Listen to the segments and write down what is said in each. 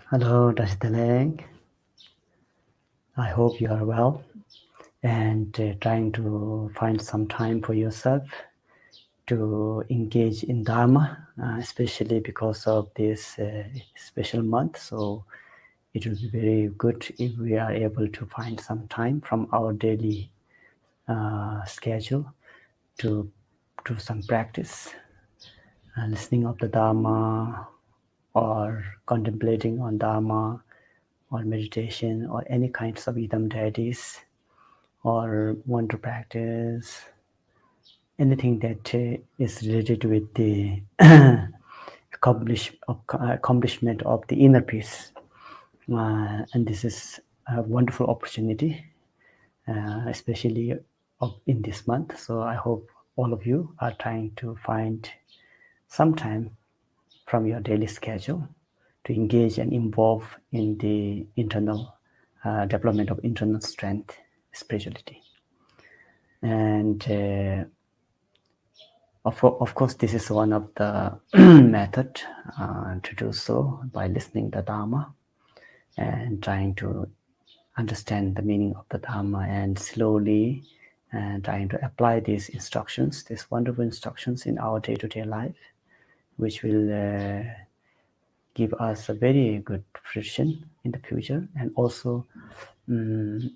Hello, Dashitalek. I hope you are well and trying to find some time for yourself to engage in Dharma, especially because of this special month. So it will be very good if we are able to find some time from our daily schedule to do some practice, listening of the Dharma or contemplating on Dharma or meditation or any kinds of idam deities or want to practice anything that is related with the accomplishment of the inner peace. And this is a wonderful opportunity, especially in this month. So I hope all of you are trying to find some time from your daily schedule to engage and involve in the internal development of internal strength, spirituality. And of course, this is one of the method to do so by listening to the Dharma and trying to understand the meaning of the Dharma and slowly trying to apply these instructions, these wonderful instructions in our day-to-day life, which will give us a very good fruition in the future, and also will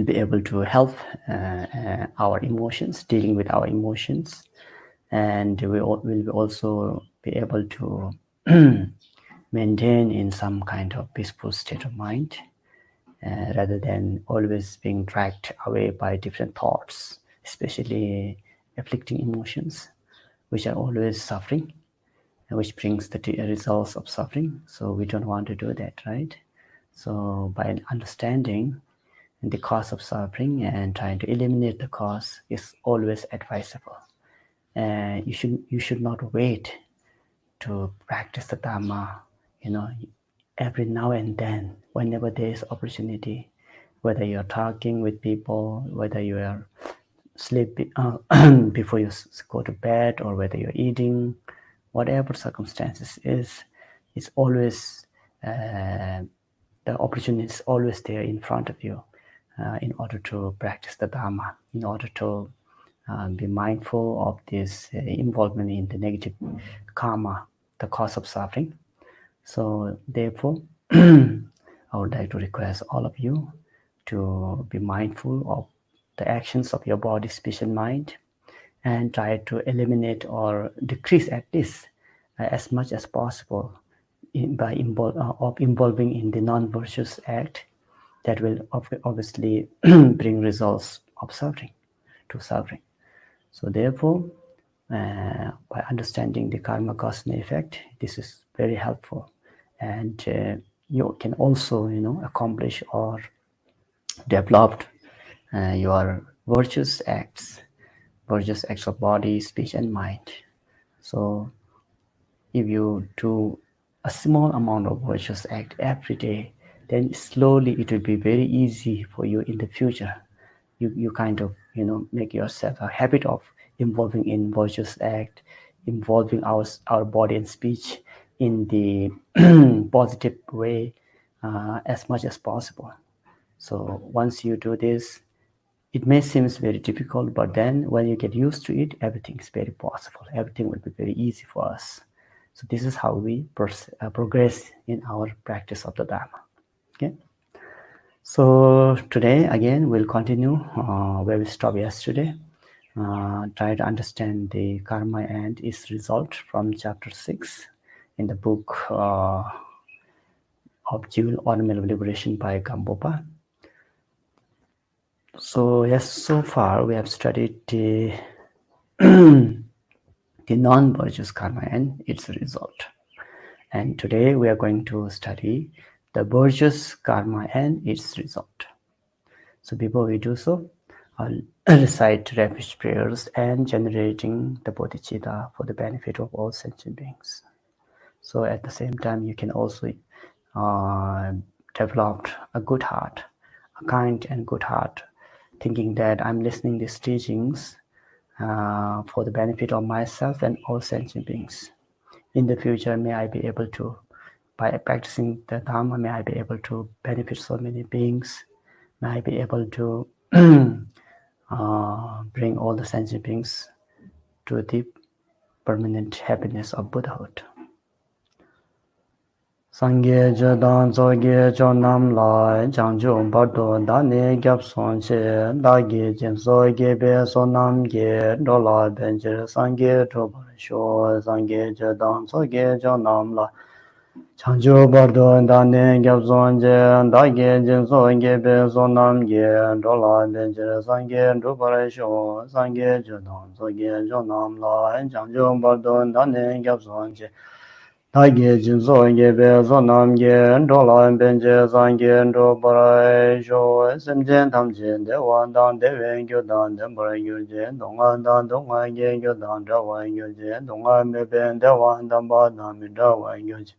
be able to help our emotions, dealing with our emotions, and we will also be able to maintain in some kind of peaceful state of mind, rather than always being dragged away by different thoughts, especially afflicting emotions, which are always suffering, and which brings the results of suffering. So we don't want to do that, right? So by understanding the cause of suffering and trying to eliminate the cause is always advisable. You should not wait to practice the Dharma, every now and then, whenever there is opportunity, whether you're talking with people, whether you are sleeping before you go to bed, or whether you're eating, whatever circumstances is, it's always the opportunity is always there in front of you in order to practice the Dharma, in order to be mindful of this involvement in the negative karma, the cause of suffering. So therefore, I would like to request all of you to be mindful of the actions of your body, speech, and mind, and try to eliminate or decrease at least as much as possible by involving in the non-virtuous act that will obviously bring results of suffering to suffering. So therefore, by understanding the karma cause and effect, this is very helpful, and you can also accomplish or develop your virtuous acts of body, speech, and mind. So if you do a small amount of virtuous act every day, then slowly it will be very easy for you in the future. You kind of make yourself a habit of involving in virtuous act, involving our body and speech in the positive way as much as possible. So once you do this, it may seem very difficult, but then when you get used to it, everything is very possible. Everything will be very easy for us. So this is how we progress in our practice of the Dharma. Okay. So today again we'll continue where we stopped yesterday. Try to understand the karma and its result from chapter 6 in the book of Jewel Ornament of Liberation by GAMPOPA. So yes, so far we have studied the the non-virtuous karma and its result. And today we are going to study the virtuous karma and its result. So before we do so, I'll recite refuge prayers and generating the bodhicitta for the benefit of all sentient beings. So at the same time, you can also develop a good heart, a kind and good heart, thinking that I'm listening these teachings for the benefit of myself and all sentient beings. In the future, may I be able to by practicing the Dharma, may I be able to benefit so many beings. May I be able to bring all the sentient beings to the permanent happiness of Buddhahood. Sangye Jadan Zoge Jonam Lai Jangju Bardo Dane Gyap Sonche Dagi Jen Zoge Be Sonam Ge Dola Benjer Sangye Tobar Sho Sangye Jadan Zoge Jonam Lai Jangju Bardo Dane Gyap Sonche Dagi Jen Zoge Be Sonam Ge Dola Benjer Sangye Tobar Sho Sangye Jadan Zoge Jonam Lai Jangju Bardo Dane Gyap Sonche Dagi Jinso Gebe Zonam Gen Dolan Benje Zangen Do Barai Sho Semjen Tamjin Dewan Dan Dewen Gyodan Dembara Gyurjen Dongan Dan Dongan Gen Gyodan Dawan Gyurjen Dongan Meben Dewan Dan Ba Nami Dawan Gyurjen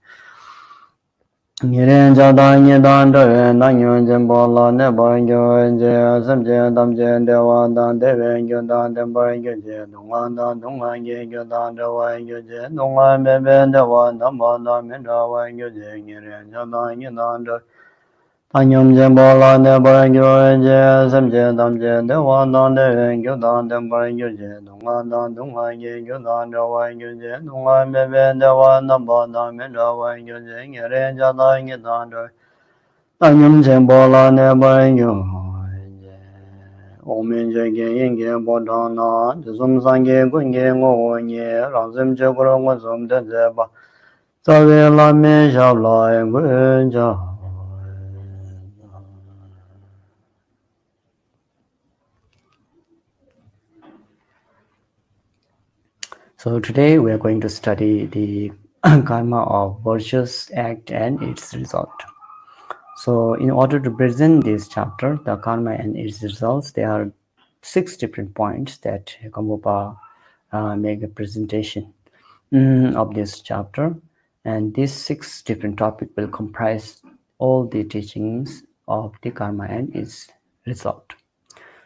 Ngiren Jadan Yedan Dawen Dan Yun Jembo La Neba Gyurjen Semjen Tamjin Dewan Dan Dewen Gyodan Dembara Gyurjen Dongan Dan Dongan Gen Gyodan Dawan Gyurjen Dongan Meben Dewan Dan Ba Nami Dawan Gyurjen Ngiren Jadan Yedan Dawen Anyam Jembola Nebara Gyurje, Semje Damje, Dewan Dan Dewen Gyudan Dembara Gyurje, Dungan Dan Dungan Ye Gyudan Dawan Gyurje, Dungan Bebe Dewan Namba Damin Dawan Gyurje, Ngeren Jadan Gidan Dawan Anyam Jembola Nebara Gyurje, Omen Jege Yenge Bodana, Jizum Sange Gunge Ngonye, Ranzim Jegura Wazum Dezeba, Zawe Lame Shabla Gunja. So today we are going to study the karma of virtuous act and its result. So in order to present this chapter, the karma and its results, there are 6 different points that GAMPOPA make a presentation of this chapter. And these 6 different topics will comprise all the teachings of the karma and its result.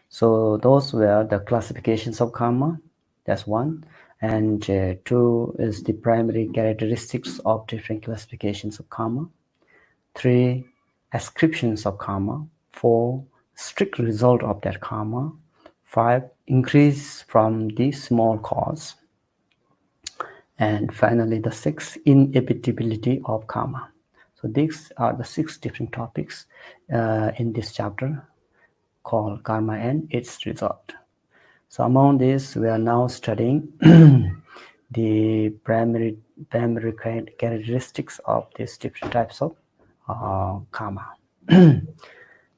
So those were the classifications of karma, that's 1. And 2 is the primary characteristics of different classifications of karma. 3, ascriptions of karma. 4, strict result of that karma. 5, increase from the small cause. And finally, the 6, inevitability of karma. So these are the 6 different topics in this chapter called karma and its result. So among these, we are now studying the primary characteristics of these different types of karma.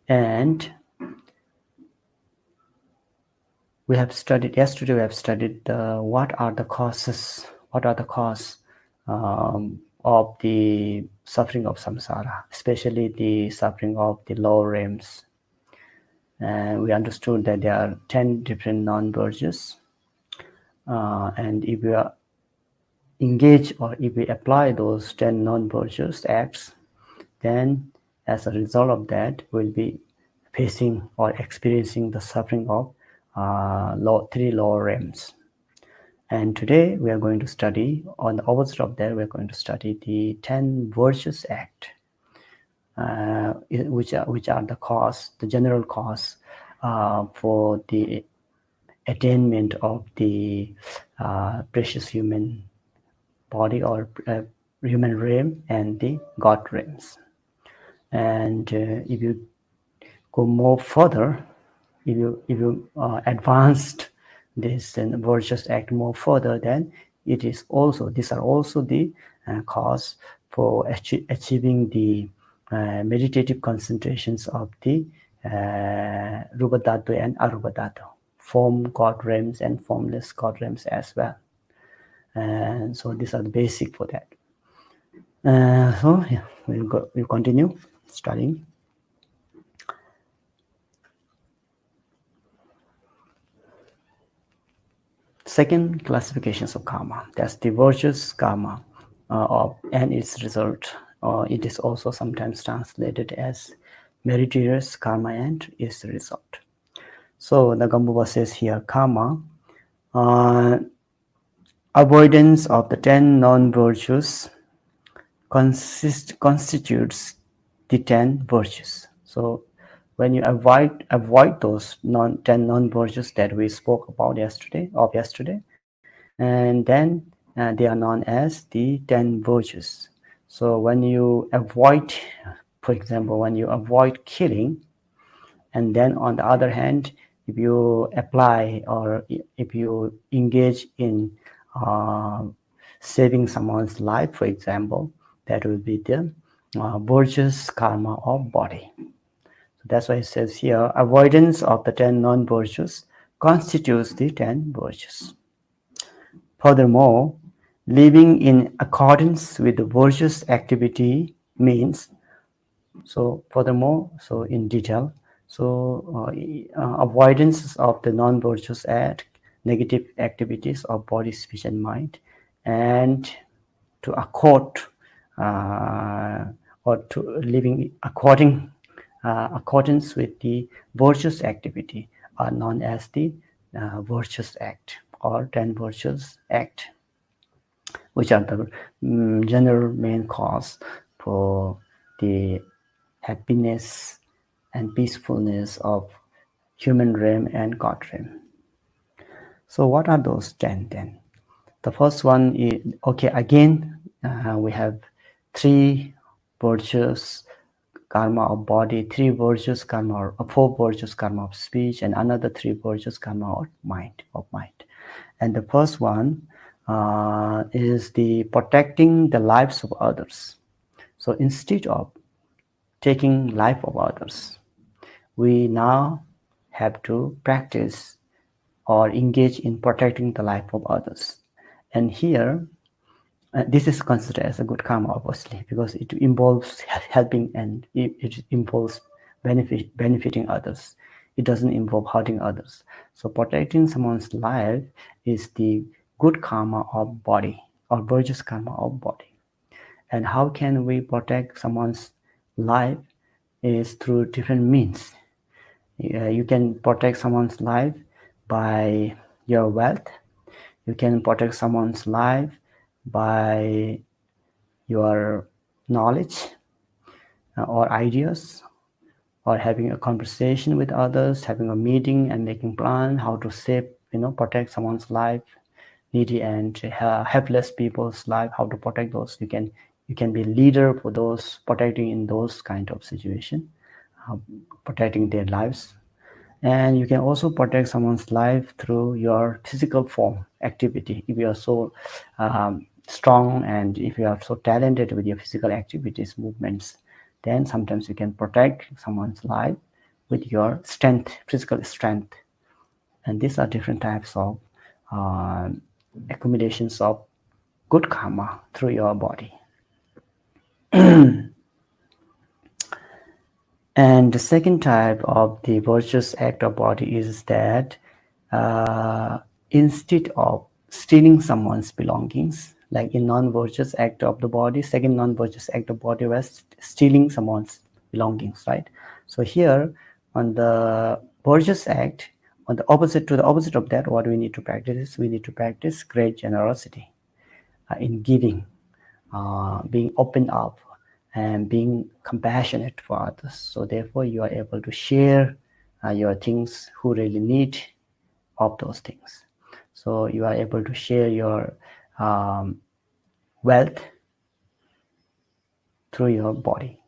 And we have studied, yesterday we have studied what are the causes of the suffering of samsara, especially the suffering of the lower realms. And we understood that there are 10 different non-virtues. And if we are engage or if we apply those 10 non-virtuous acts, then as a result of that, we'll be facing or experiencing the suffering of 3 lower realms. And today we are going to study, on the opposite of that, we're going to study the 10 virtuous acts, which are the cause, the general cause for the attainment of the precious human body or human realm and the God realms. And if you go more further, if you advanced this and virtuous act more further, then it is also, these are also the cause for achieving the meditative concentrations of the Rupa Dhatu and Arupa Dhatu, form God realms and formless God realms as well. And so these are the basic for that. So yeah, we'll continue studying. Second, classifications of karma. That's the virtuous karma and its result. It is also sometimes translated as meritorious karma and its result. So the GAMPOPA says here, karma, avoidance of the 10 non-virtues constitutes the 10 virtues. So when you avoid those 10 non-virtues that we spoke about yesterday, and then they are known as the 10 virtues. So when you avoid, for example, when you avoid killing, and then on the other hand, if you apply or if you engage in uh, saving someone's life, for example, that will be the virtuous karma of body. So that's why it says here, avoidance of the 10 non-virtues constitutes the 10 virtues. Furthermore, living in accordance with the virtuous activity means, so furthermore, so in detail, so avoidance of the non-virtuous act, negative activities of body, speech, and mind, and to accord or to living accordance with the virtuous activity are known as the virtuous act or 10 virtuous act, which are the general main cause for the happiness and peacefulness of human realm and God realm. So what are those 10 then? The first one is, okay, again, we have 3 virtues karma of body, 3 virtues karma, or 4 virtues karma of speech, and another 3 virtues karma of mind. And the first one is the protecting the lives of others. So instead of taking life of others, we now have to practice or engage in protecting the life of others. And here, this is considered as a good karma, obviously, because it involves helping and it involves benefiting others. It doesn't involve hurting others. So protecting someone's life is the good karma of body or virtuous karma of body. And how can we protect someone's life is through different means. You can protect someone's life by your wealth. You can protect someone's life by your knowledge or ideas, or having a conversation with others, having a meeting and making plan how to save, protect someone's life, needy and helpless people's life, how to protect those. You can be a leader for those, protecting in those kind of situation, protecting their lives. And you can also protect someone's life through your physical form activity. If you are so strong and if you are so talented with your physical activities, movements, then sometimes you can protect someone's life with your strength, physical strength. And these are different types of accumulations of good karma through your body. And the second type of the virtuous act of body is that instead of stealing someone's belongings, like in non-virtuous act of the body, second non-virtuous act of body was stealing someone's belongings, right? So here on the virtuous act, on the opposite of that, what we need to practice is we need to practice great generosity in giving, being open up, and being compassionate for others. So therefore you are able to share your things who really need of those things. So you are able to share your wealth through your body.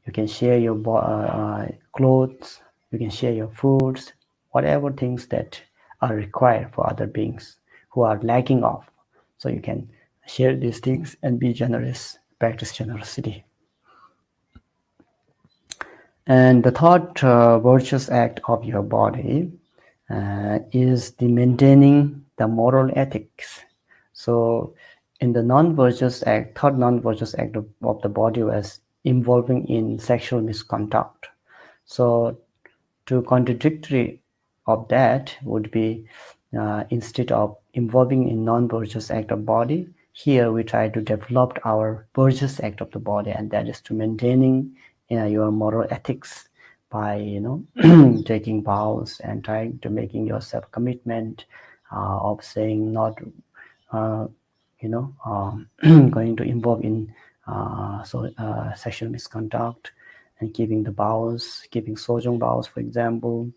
You can share your clothes, you can share your foods, whatever things that are required for other beings who are lacking of. So you can share these things and be generous, practice generosity. And the third virtuous act of your body is the maintaining the moral ethics. So in the non-virtuous act, third non-virtuous act of the body was involving in sexual misconduct. So to contradictory of that would be instead of involving in non-virtuous act of body, here we try to develop our virtuous act of the body, and that is to maintaining your moral ethics by taking vows and trying to making yourself commitment of saying not going to involve in sexual misconduct and keeping the vows, keeping sojong vows, for example.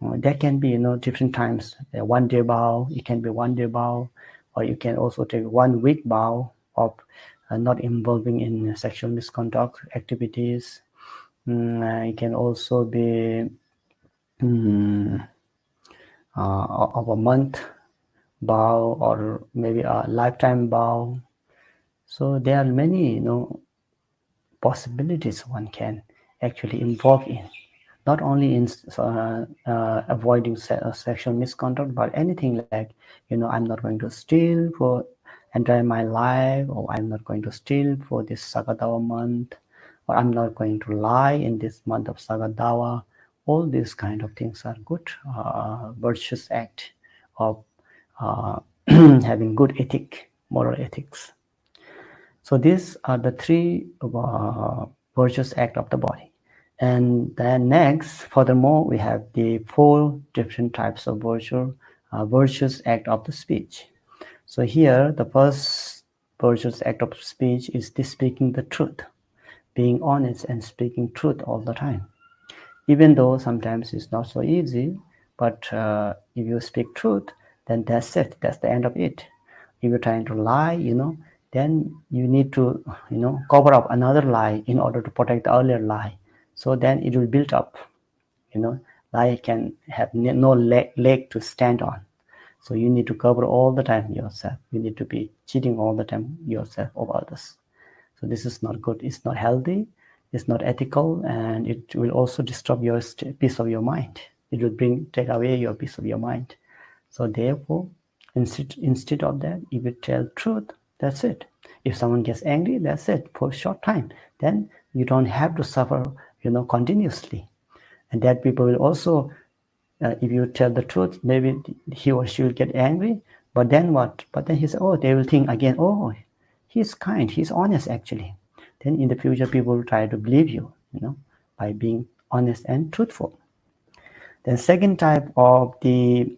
That can be different times. A 1 day vow, it can be 1 day vow, or you can also take 1 week vow of not involving in sexual misconduct activities. It can also be of a month vow, or maybe a lifetime vow. So there are many possibilities one can actually involve in, not only in avoiding sexual misconduct, but anything like I'm not going to steal for entire my life, or I'm not going to steal for this Sagadawa month, or I'm not going to lie in this month of Sagadawa. All these kind of things are good virtuous act of having good ethic, moral ethics. So these are the 3 virtuous act of the body. And then next, furthermore, we have the 4 different types of virtuous act of the speech. So here, the first virtuous act of speech is the speaking the truth, being honest and speaking truth all the time. Even though sometimes it's not so easy, but if you speak truth, then that's it. That's the end of it. If you're trying to lie, then you need to, cover up another lie in order to protect the earlier lie. So then it will build up. Lie can have no leg to stand on. So you need to cover all the time yourself. You need to be cheating all the time yourself of others. So this is not good. It's not healthy. It's not ethical, and it will also disturb your peace of your mind. It will take away your peace of your mind. So therefore, instead of that, if you tell truth, that's it. If someone gets angry, that's it for a short time. Then you don't have to suffer, continuously. And that people will also, if you tell the truth, maybe he or she will get angry. But then what? But then he said, they will think again, he's kind, he's honest actually. Then in the future, people will try to believe you, by being honest and truthful. The second type of the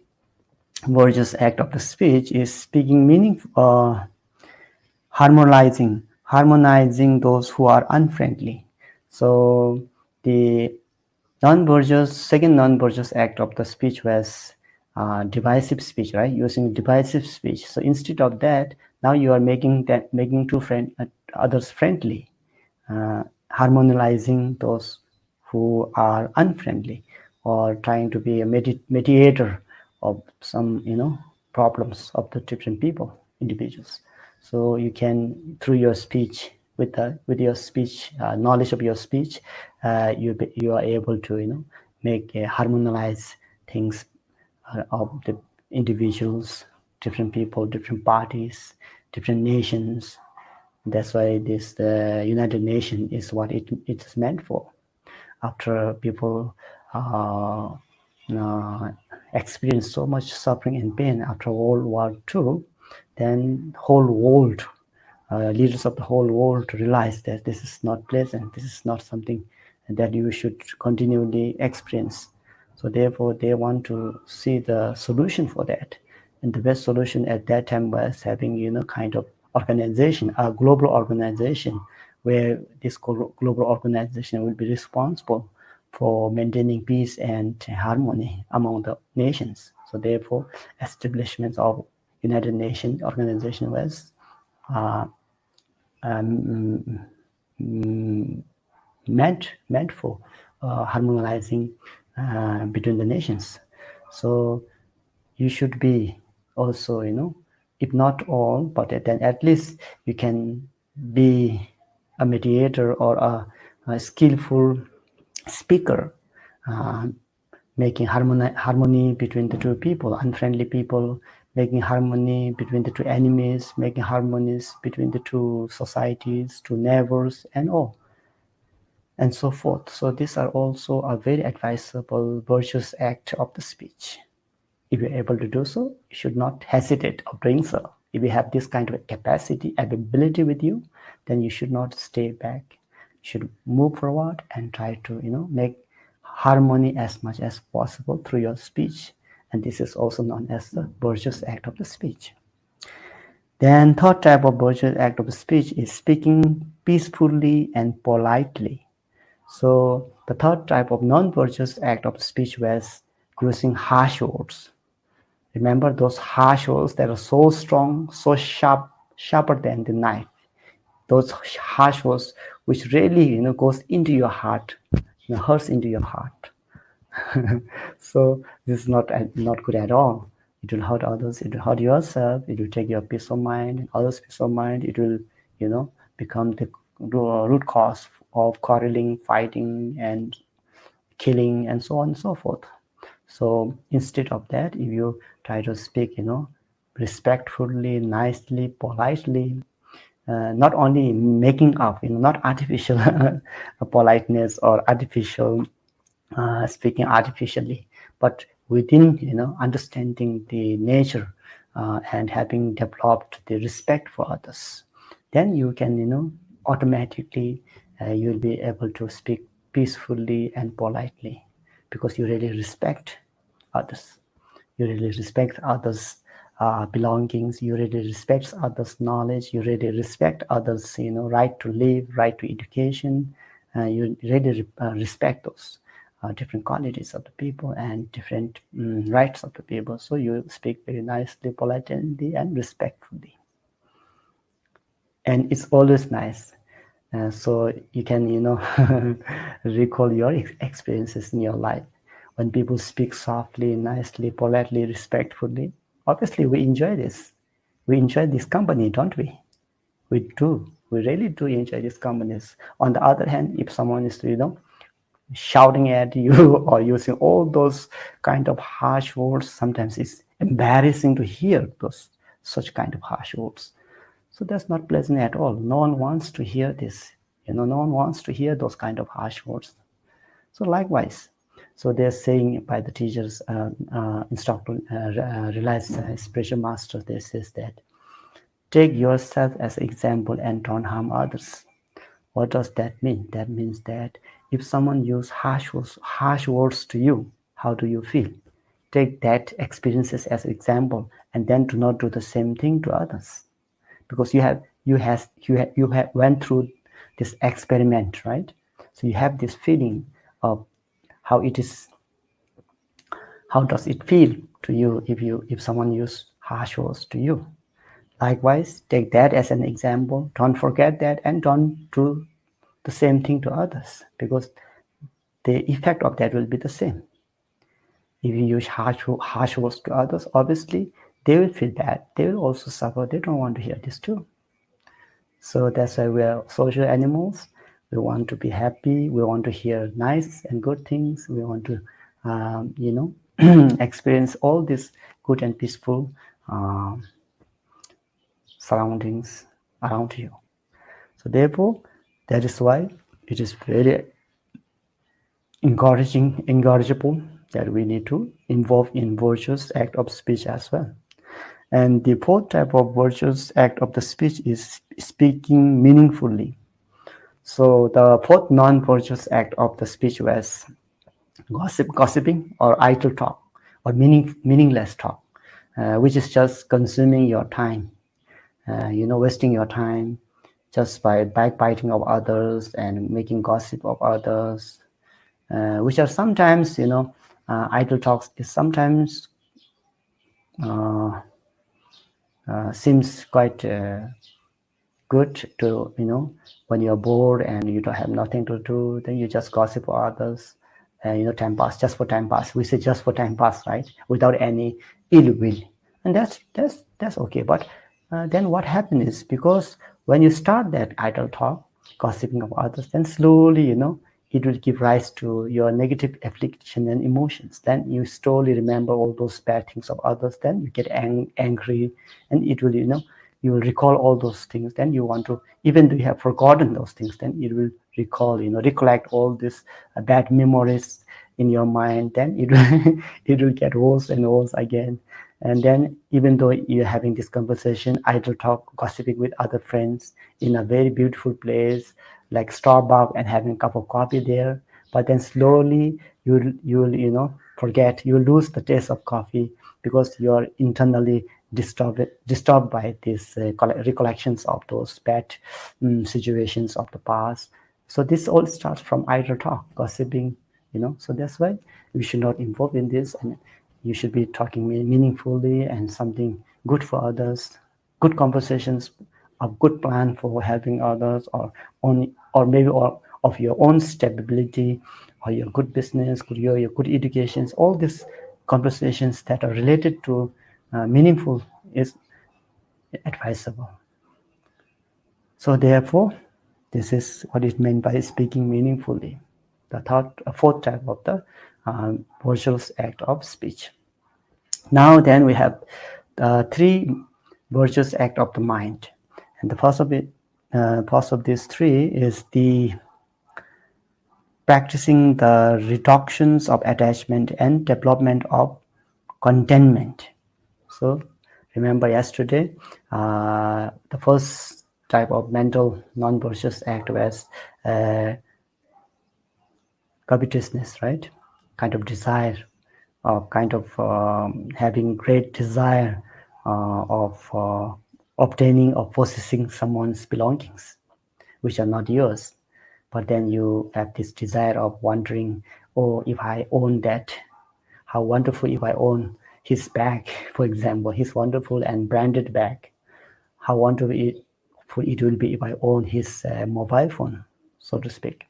virtuous act of the speech is speaking meaningful, harmonizing those who are unfriendly. So the second non-virtuous act of the speech was divisive speech, right? Using divisive speech. So instead of that, now you are making others friendly, harmonizing those who are unfriendly, or trying to be a mediator of some problems of the different individuals. So you can, through your speech, with your speech, knowledge of your speech, you are able to make harmonize things of the individuals, different people, different parties, different nations. That's why the United Nations is what it's meant for. After people experience so much suffering and pain after World War II, then whole world, leaders of the whole world realize that this is not pleasant. This is not something that you should continually experience. So therefore, they want to see the solution for that. And the best solution at that time was having kind of organization, a global organization, where this global organization will be responsible for maintaining peace and harmony among the nations. So therefore, establishment of United Nations organization was meant for harmonizing between the nations. So you should be also, if not all, but then at least you can be a mediator or a skillful speaker, making harmony between the two people, unfriendly people, making harmony between the two enemies, making harmonies between the two societies, two neighbors, and all, and so forth. So these are also a very advisable virtuous act of the speech. If you're able to do so, you should not hesitate of doing so. If you have this kind of capacity, ability with you, then you should not stay back. You should move forward and try to, make harmony as much as possible through your speech. And this is also known as the virtuous act of the speech. Then third type of virtuous act of speech is speaking peacefully and politely. So the third type of non-virtuous act of speech was using harsh words. Remember those harsh words that are so strong, so sharp, sharper than the knife. Those harsh words which really, goes into your heart, hurts into your heart. So this is not good at all. It will hurt others. It will hurt yourself. It will take your peace of mind, others' peace of mind. It will, become the root cause of quarreling, fighting, and killing, and so on and so forth. So instead of that, if you try to speak, respectfully, nicely, politely, not only making up, not artificial politeness or artificial speaking artificially, but within, understanding the nature and having developed the respect for others, then you can, automatically you'll be able to speak peacefully and politely because you really respect others. You really respect others' belongings. You really respect others' knowledge. You really respect others, right to live, right to education. You really respect those different qualities of the people and different rights of the people. So you speak very nicely, politely, and respectfully. And it's always nice. So you can, recall your experiences in your life. When people speak softly, nicely, politely, respectfully, obviously we enjoy this. We enjoy this company, don't we? We do. We really do enjoy these companies. On the other hand, if someone is, shouting at you or using all those kind of harsh words, sometimes it's embarrassing to hear those such kind of harsh words. So that's not pleasant at all. No one wants to hear this. No one wants to hear those kind of harsh words. So likewise, so they're saying by the teachers, instructor, realized spiritual master, they says that take yourself as an example and don't harm others. What does that mean? That means that if someone uses harsh words to you, how do you feel? Take that experiences as an example, and then do not do the same thing to others, because you have went through this experiment, right? So you have this feeling of how it is. How does it feel to you if someone uses harsh words to you? Likewise, take that as an example. Don't forget that, and don't do the same thing to others, because the effect of that will be the same. If you use harsh words to others, obviously they will feel bad. They will also suffer. They don't want to hear this too. So that's why we are social animals. We want to be happy. We want to hear nice and good things. We want to, experience all this good and peaceful surroundings around you. So therefore, that is why it is very encourageable that we need to involve in virtuous act of speech as well. And the fourth type of virtuous act of the speech is speaking meaningfully. So the fourth non-virtuous act of the speech was gossiping or idle talk or meaningless talk, which is just consuming your time, wasting your time just by backbiting of others and making gossip of others, which are sometimes, idle talks is sometimes seems quite good to, when you're bored and you don't have nothing to do, then you just gossip for others, and time pass, just for time pass. We say just for time pass, right? Without any ill will, and that's okay. But then what happens is, because when you start that idle talk, gossiping of others, then slowly, it will give rise to your negative affliction and emotions. Then you slowly remember all those bad things of others. Then you get angry, and it will, you will recall all those things. Then you want to, even though you have forgotten those things, then it will recall, recollect all these bad memories in your mind. Then it will it will get worse and worse again. And then, even though you're having this conversation, idle talk, gossiping with other friends in a very beautiful place like Starbucks, and having a cup of coffee there, but then slowly you'll forget, you lose the taste of coffee, because you're internally disturbed by these recollections of those bad situations of the past. So this all starts from idle talk, gossiping, so that's why we should not involve in this, and you should be talking meaningfully and something good for others, good conversations, a good plan for helping others, or maybe of your own stability, or your good business, your good educations. All these conversations that are related to meaningful is advisable. So therefore, this is what is meant by speaking meaningfully. The fourth type of the virtuous act of speech. Now then we have three virtuous act of the mind, and the first of these three is the practicing the reductions of attachment and development of contentment. So remember yesterday, the first type of mental non-virtuous act was covetousness, right? Kind of desire, kind of having great desire of obtaining or possessing someone's belongings, which are not yours. But then you have this desire of wondering, oh, if I own that, how wonderful if I own his bag, for example, his wonderful and branded bag. How wonderful it will be if I own his mobile phone, so to speak.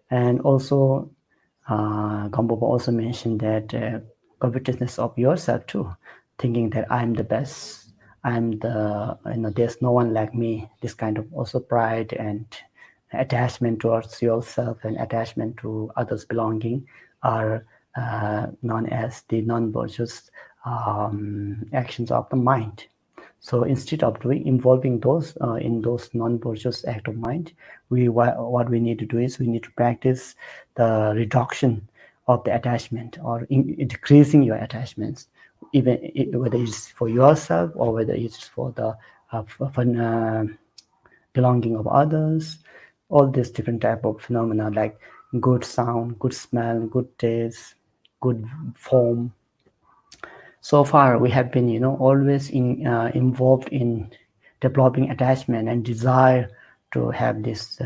And also, GAMPOPA also mentioned that covetousness of yourself too, thinking that I'm the best, I'm the, there's no one like me. This kind of also pride and attachment towards yourself and attachment to others' belonging are known as the non-virtuous actions of the mind. So instead of involving those in those non-virtuous act of mind, what we need to do is we need to practice the reduction of the attachment, or decreasing your attachments, even whether it's for yourself or whether it's for the belonging of others. All these different type of phenomena like good sound, good smell, good taste, good form. So far we have been always involved in developing attachment and desire to have these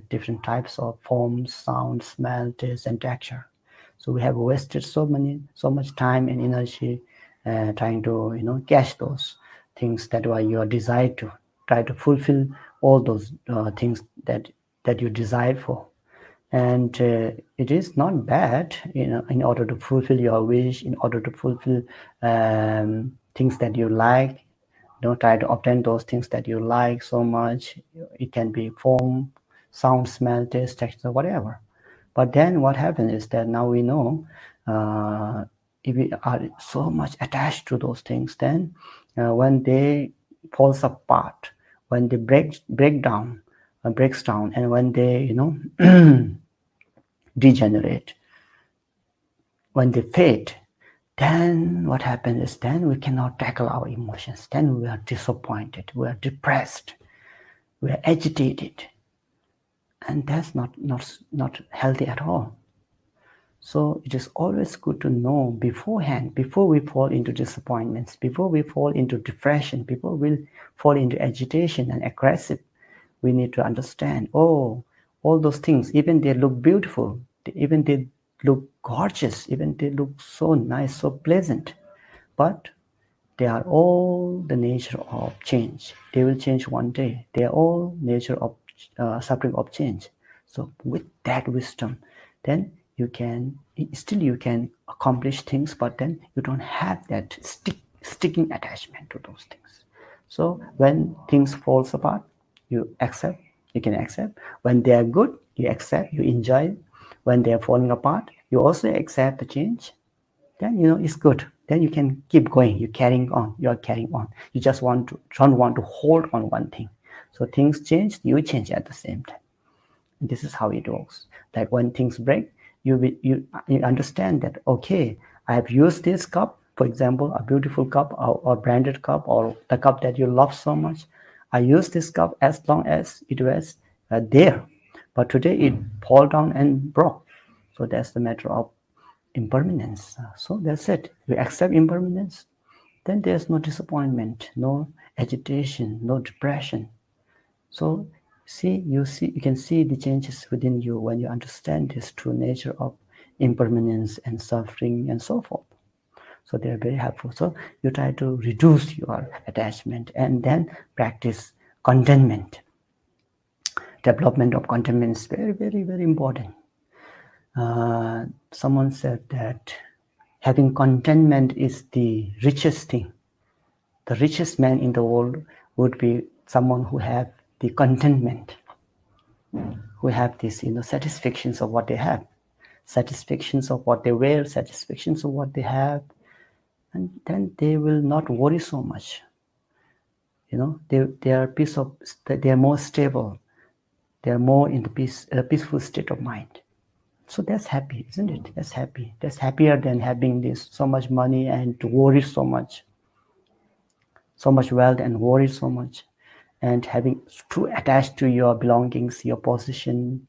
different types of forms, sound, smell, taste, and texture. So we have wasted so much time and energy trying to catch those things that were your desire, to try to fulfill all those things that you desire for. And it is not bad, in order to fulfill your wish, in order to fulfill things that you like. Try to obtain those things that you like so much. It can be form, sound, smell, taste, texture, whatever. But then what happens is that now we know, if we are so much attached to those things, then when they falls apart, when they breaks down, and when they degenerate, when they fade, then what happens is then we cannot tackle our emotions. Then we are disappointed, we are depressed, we are agitated, and that's not healthy at all. So it is always good to know beforehand, before we fall into disappointments, before we fall into depression, before we fall into agitation and aggressive. We need to understand, all those things, even they look beautiful, even they look gorgeous, even they look so nice, so pleasant, but they are all the nature of change. They will change one day. They are all nature of suffering of change. So with that wisdom, then you can accomplish things, but then you don't have that sticking attachment to those things. So when things falls apart, you can accept. When they are good, you accept, you enjoy. When they are falling apart, you also accept the change. Then it's good. Then you can keep going. You are carrying on. You just don't want to hold on one thing. So things change, you change at the same time. And this is how it works. Like when things break, you understand that, okay, I have used this cup, for example, a beautiful cup, or branded cup, or the cup that you love so much. I used this cup as long as it was there, but today it fall down and broke. So that's the matter of impermanence. So that's it. We accept impermanence, then there's no disappointment, no agitation, no depression. So you can see the changes within you when you understand this true nature of impermanence and suffering and so forth. So they're very helpful. So you try to reduce your attachment and then practice contentment. Development of contentment is very, very, very important. Someone said that having contentment is the richest thing. The richest man in the world would be someone who have the contentment, who have this, satisfactions of what they have, satisfactions of what they wear, satisfactions of what they have, and then they will not worry so much. They are they are more stable. They are more in the peaceful state of mind. So that's happy, isn't it? That's happy. That's happier than having this so much money and to worry so much wealth and worry so much, and having too attached to your belongings, your position.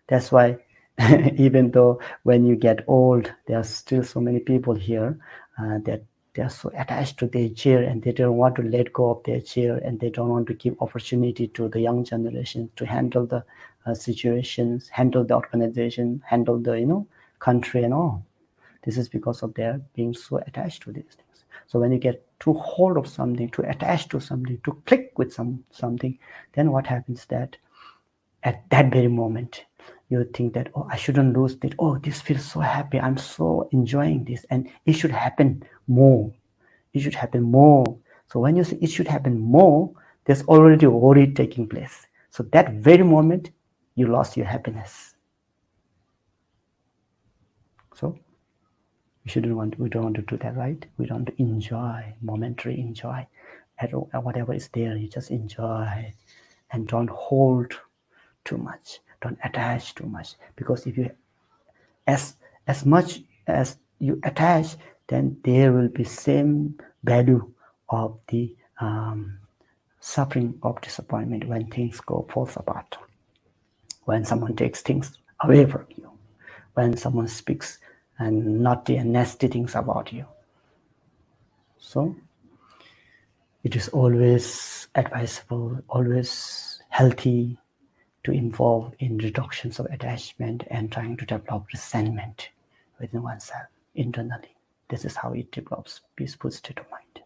That's why even though when you get old, there are still so many people here that they are so attached to their chair and they don't want to let go of their chair, and they don't want to give opportunity to the young generation to handle the situations, handle the organization, handle the country and all. This is because of their being so attached to these things. So when you get too hold of something, too attached to something, to click with something, then what happens that at that very moment you think that, oh, I shouldn't lose it. Oh, this feels so happy. I'm so enjoying this, and it should happen more. It should happen more. So when you say it should happen more, there's already worry taking place. So that very moment you lost your happiness. So we don't want to do that, right? We don't want to enjoy, momentary enjoy at whatever is there. You just enjoy and don't hold too much, don't attach too much, because if you as much as you attach, then there will be same value of the suffering of disappointment when things falls apart, when someone takes things away from you, when someone speaks and naughty and nasty things about you. So it is always advisable, always healthy to involve in reductions of attachment and trying to develop resentment within oneself internally. This is how it develops peaceful state of mind.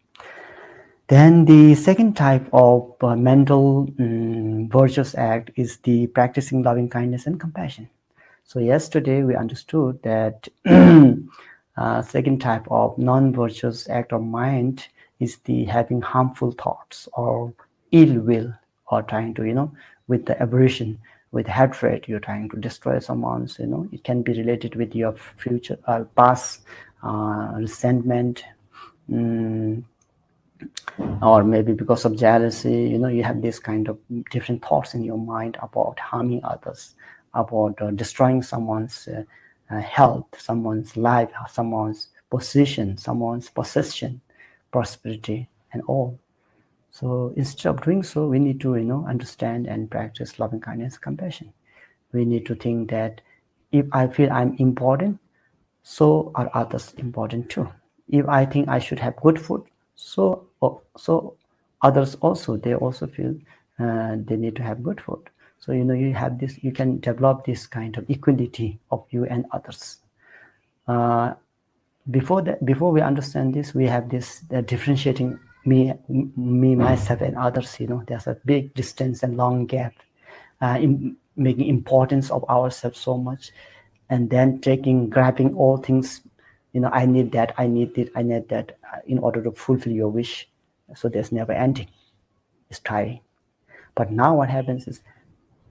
Then the second type of mental virtuous act is the practicing loving kindness and compassion. So yesterday we understood that second type of non-virtuous act of mind is the having harmful thoughts or ill will, or trying to, with the aversion, with hatred, you're trying to destroy someone's, it can be related with your future, past resentment, or maybe because of jealousy, you have this kind of different thoughts in your mind about harming others, about destroying someone's health, someone's life, someone's position, someone's possession, prosperity, and all. So instead of doing so, we need to understand and practice loving kindness, compassion. We need to think that if I feel I'm important, so are others important too. If I think I should have good food, so others also, they also feel they need to have good food. So you have this, you can develop this kind of equality of you and others. Before we understand this, we have this differentiating me, myself, and others. There's a big distance and long gap, in making importance of ourselves so much, and then grabbing all things. I need that, I need it, I need that, in order to fulfill your wish. So there's never ending. It's tiring. But now what happens is,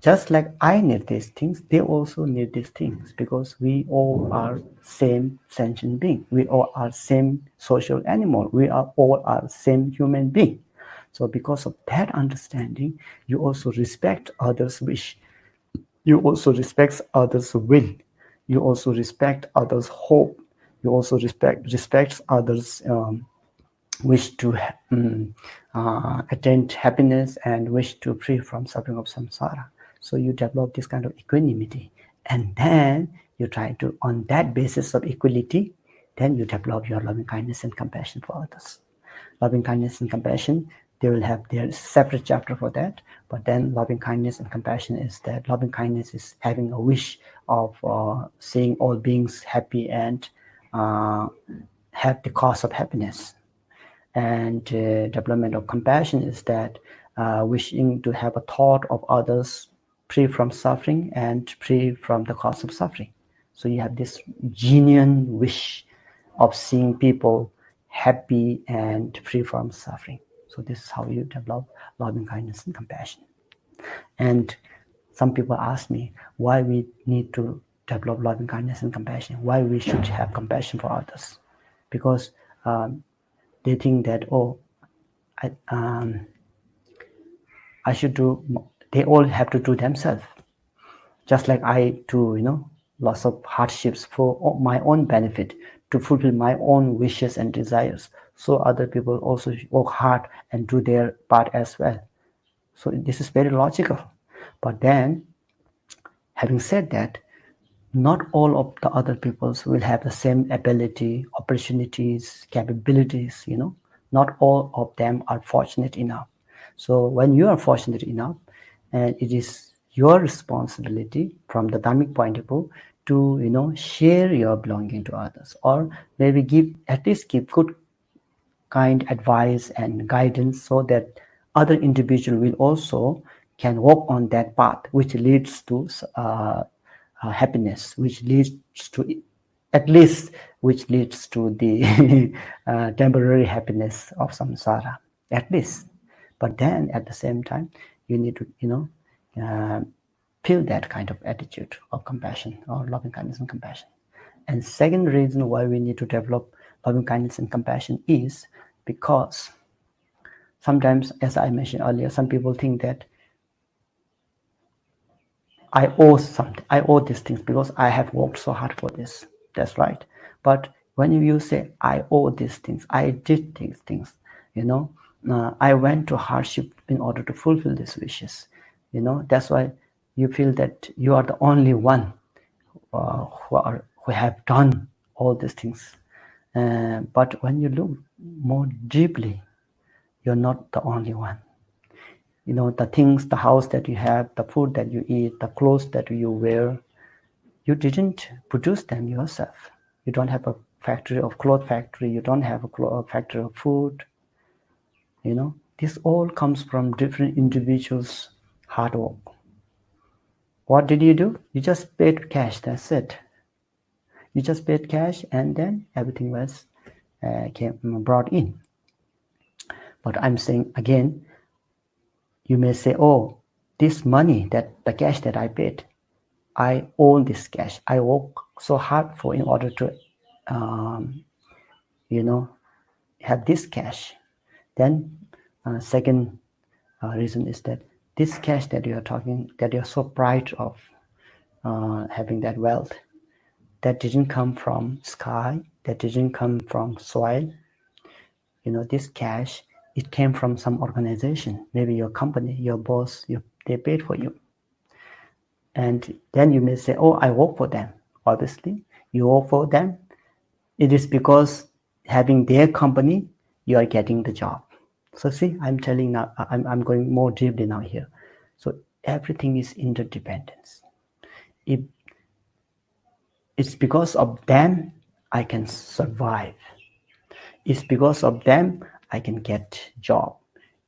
just like I need these things, they also need these things, because we all are same sentient being. We all are same social animal. We are all are same human being. So because of that understanding, you also respect others' wish. You also respect others' will. You also respect others' hope. You also respect others' wish to attain happiness and wish to free from suffering of samsara. So you develop this kind of equanimity, and then you try to, on that basis of equality, then you develop your loving kindness and compassion for others. Loving kindness and compassion, they will have their separate chapter for that. But then loving kindness and compassion is that loving kindness is having a wish of seeing all beings happy and have the cause of happiness. And development of compassion is that wishing to have a thought of others free from suffering and free from the cause of suffering. So you have this genuine wish of seeing people happy and free from suffering. So this is how you develop loving kindness and compassion. And some people ask me why we need to develop loving kindness and compassion, why we should have compassion for others. Because they think that, oh, I should do, they all have to do themselves. Just like I do, lots of hardships for my own benefit, to fulfill my own wishes and desires. So other people also work hard and do their part as well. So this is very logical. But then, having said that, not all of the other peoples will have the same ability, opportunities, capabilities, Not all of them are fortunate enough. So when you are fortunate enough, and it is your responsibility from the dharmic point of view to, share your belonging to others, or maybe at least give good kind advice and guidance, so that other individual will also can walk on that path, which leads to happiness, which leads to, at least, which leads to the temporary happiness of samsara, at least. But then at the same time, you need to, feel that kind of attitude of compassion or loving kindness and compassion. And second reason why we need to develop loving kindness and compassion is because sometimes, as I mentioned earlier, some people think that I owe something. I owe these things because I have worked so hard for this. That's right. But when you say I owe these things, I did these things, I went to hardship in order to fulfill these wishes. That's why you feel that you are the only one who have done all these things. But when you look more deeply, you're not the only one. The things, the house that you have, the food that you eat, the clothes that you wear, you didn't produce them yourself. You don't have a factory of cloth factory. You don't have a factory of food. This all comes from different individuals' hard work. What did you do? You just paid cash. That's it. You just paid cash, and then everything was brought in. But I'm saying again, you may say, oh, this money, that the cash that I paid, I own this cash. I work so hard for in order to, have this cash. Then second reason is that this cash that you are talking, that you're so proud of having that wealth, that didn't come from sky, that didn't come from soil. This cash, it came from some organization, maybe your company, your boss, they paid for you. And then you may say, oh, I work for them. Obviously, you work for them. It is because having their company, you are getting the job. So see, I'm telling now, I'm going more deeply now here. So everything is interdependence. It's because of them I can survive. It's because of them I can get job.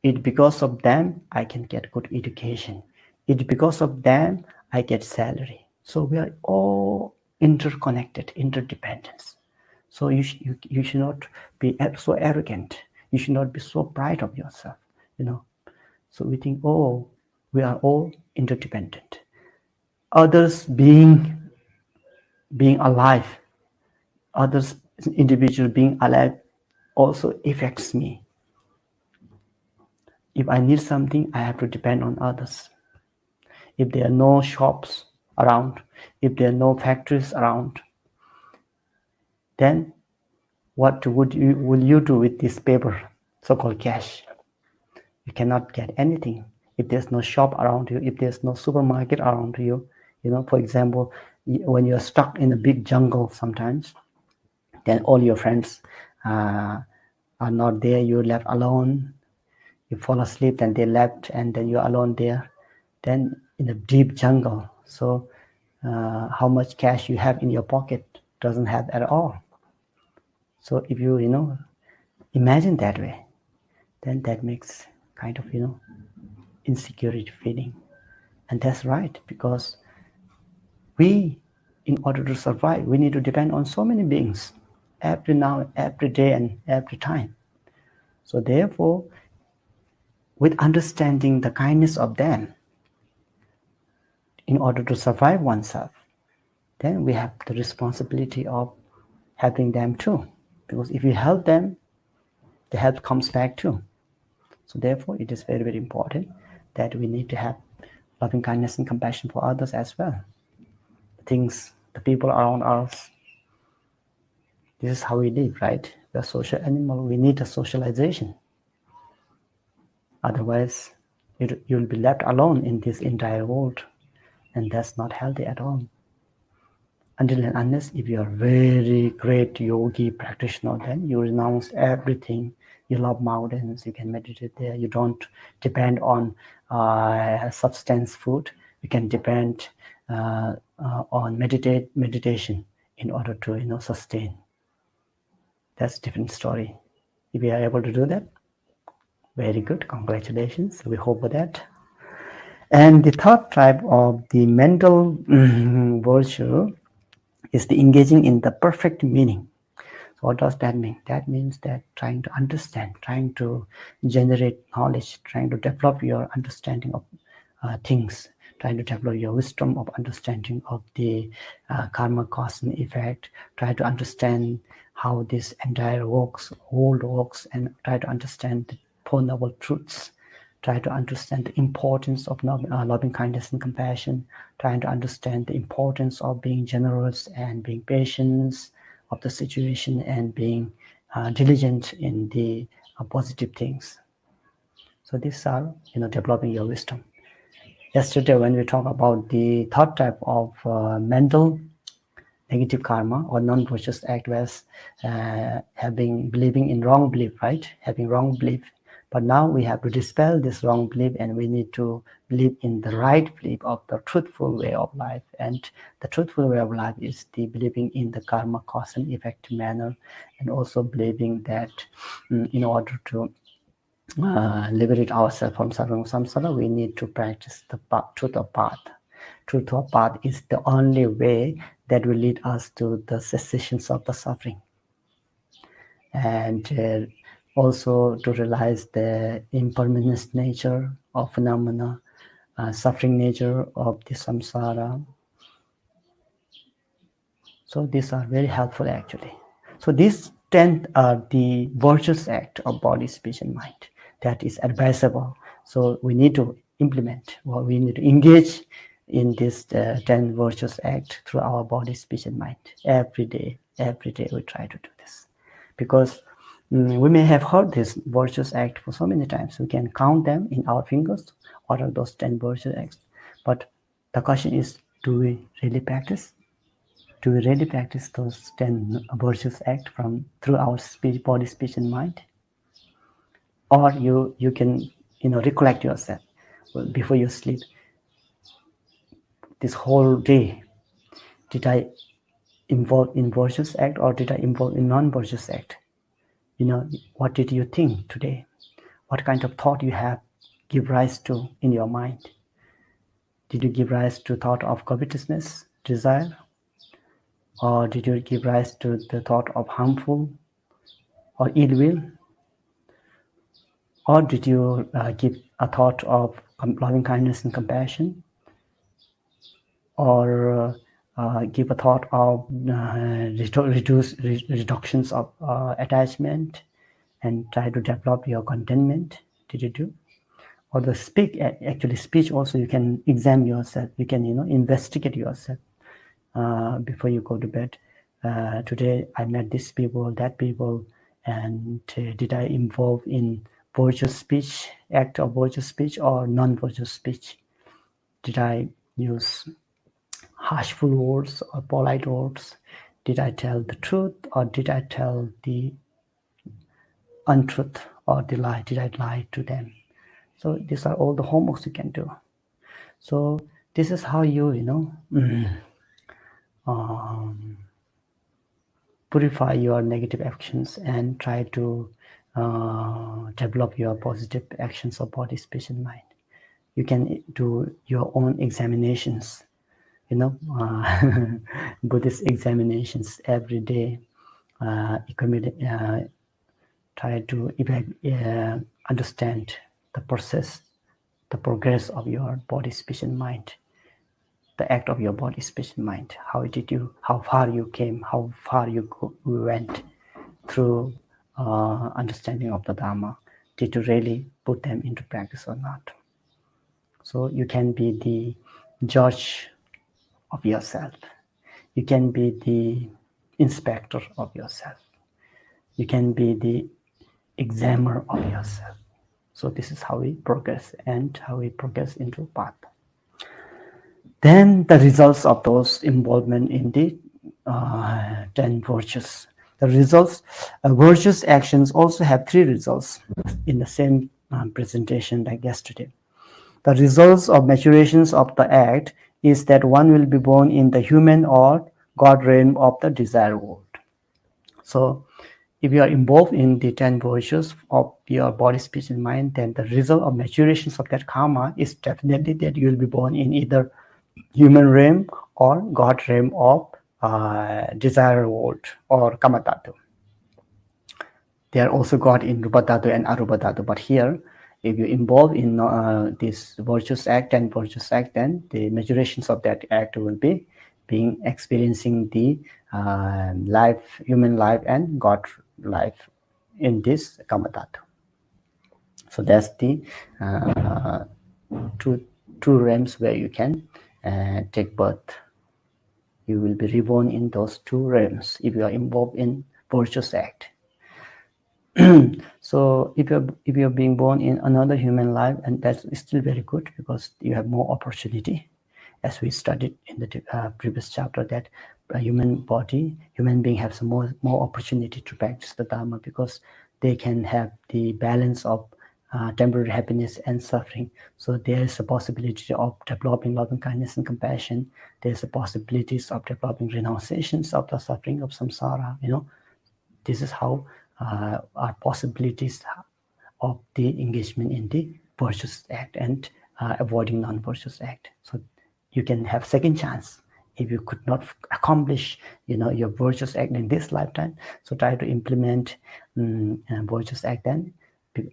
It's because of them I can get good education. It's because of them I get salary. So we are all interconnected, interdependence. So you should not be so arrogant. You should not be so proud of yourself. So we think, oh, we are all interdependent. Others being alive, others individual being alive also affects me. If I need something, I have to depend on others. If there are no shops around, if there are no factories around, then what will you do with this paper, so-called cash? You cannot get anything if there's no shop around you, if there's no supermarket around you. For example, when you're stuck in a big jungle sometimes, then all your friends are not there, you're left alone, you fall asleep, then they left, and then you're alone there, then in a deep jungle. So how much cash you have in your pocket? Doesn't have at all. So if you imagine that way, then that makes kind of insecurity feeling. And that's right, because we, in order to survive, we need to depend on so many beings every now, every day, and every time. So therefore, with understanding the kindness of them in order to survive oneself, then we have the responsibility of helping them too. Because if we help them, the help comes back too. So therefore, it is very, very important that we need to have loving kindness and compassion for others as well. The people around us, this is how we live, right? We're a social animal. We need a socialization. Otherwise, you'll be left alone in this entire world, and that's not healthy at all. Until and unless if you're a very great yogi practitioner, then you renounce everything. You love mountains, you can meditate there. You don't depend on substance food. You can depend on meditation in order to sustain. That's a different story. If you are able to do that, very good, congratulations. We hope for that. And the third type of the mental virtue is the engaging in the perfect meaning. So what does that mean? That means that trying to understand, trying to generate knowledge, trying to develop your understanding of things, trying to develop your wisdom of understanding of the karma, cause and effect, try to understand how this entire world works, and try to understand the Four Noble Truths, try to understand the importance of loving kindness and compassion, trying to understand the importance of being generous and being patient of the situation, and being diligent in the positive things. So these are developing your wisdom. Yesterday, when we talk about the third type of mental negative karma or non-virtuous act, was believing in wrong belief, right? Having wrong belief. But now we have to dispel this wrong belief, and we need to believe in the right belief of the truthful way of life. And the truthful way of life is the believing in the karma, cause and effect manner, and also believing that in order to liberate ourselves from suffering samsara, we need to practice the truth of path. Truth of path is the only way that will lead us to the cessation of the suffering, and also to realize the impermanent nature of phenomena, suffering nature of the samsara. So these are very helpful actually. So these 10 are the virtuous act of body, speech, and mind that is advisable. So we need to implement, or we need to engage in this 10 virtuous act through our body, speech, and mind every day. Every day we try to do this, because we may have heard this virtuous act for so many times. We can count them in our fingers, what are those 10 virtuous acts. But the question is, do we really practice? Do we really practice those 10 virtuous acts through our speech, body, speech, and mind? Or you can recollect yourself before you sleep. This whole day, did I involve in virtuous act, or did I involve in non-virtuous act? What did you think today? What kind of thought you have give rise to in your mind? Did you give rise to thought of covetousness, desire? Or did you give rise to the thought of harmful or ill will? Or did you give a thought of loving kindness and compassion? Or give a thought of reductions of attachment, and try to develop your contentment? Did you do? Or the speech also, you can examine yourself. You can investigate yourself before you go to bed. Today I met this people, that people, and did I involve in virtuous speech, act of virtuous speech, or non-virtuous speech? Did I use harshful words or polite words? Did I tell the truth or did I tell the untruth or the lie? Did I lie to them? So these are all the homeworks you can do. So this is how you purify your negative actions and try to develop your positive actions of body, speech, and mind. You can do your own examinations, Buddhist examinations every day. Try to understand the process, the progress of your body, speech, and mind, the act of your body, speech, and mind. How far you came, how far you went through understanding of the Dharma. Did you really put them into practice or not? So you can be the judge of yourself. You can be the inspector of yourself. You can be the examiner of yourself. So this is how we progress and how we progress into path. Then the results of those involvement in the 10 virtues. The results, virtuous actions also have 3 results in the same presentation like yesterday. The results of maturations of the act is that one will be born in the human or God realm of the desire world. So if you are involved in the 10 virtues of your body, speech, and mind, then the result of maturations of that karma is definitely that you will be born in either human realm or God realm of desire world or kama dhatu. They are also God in rupa dhatu and arupa dhatu, but here if you involve in this virtuous act and virtuous act, then the maturations of that act will be experiencing the life, human life and God life in this kama dhatu. So that's the two realms where you can take birth. You will be reborn in those 2 realms if you are involved in virtuous act. So if you're being born in another human life, and that's still very good because you have more opportunity, as we studied in the previous chapter, that a human being have some more opportunity to practice the Dharma because they can have the balance of temporary happiness and suffering. So there is a possibility of developing loving kindness and compassion. There's a possibilities of developing renunciations of the suffering of samsara. This is how are possibilities of the engagement in the virtuous act and avoiding non-virtuous act. So you can have second chance if you could not accomplish your virtuous act in this lifetime. So try to implement virtuous act then,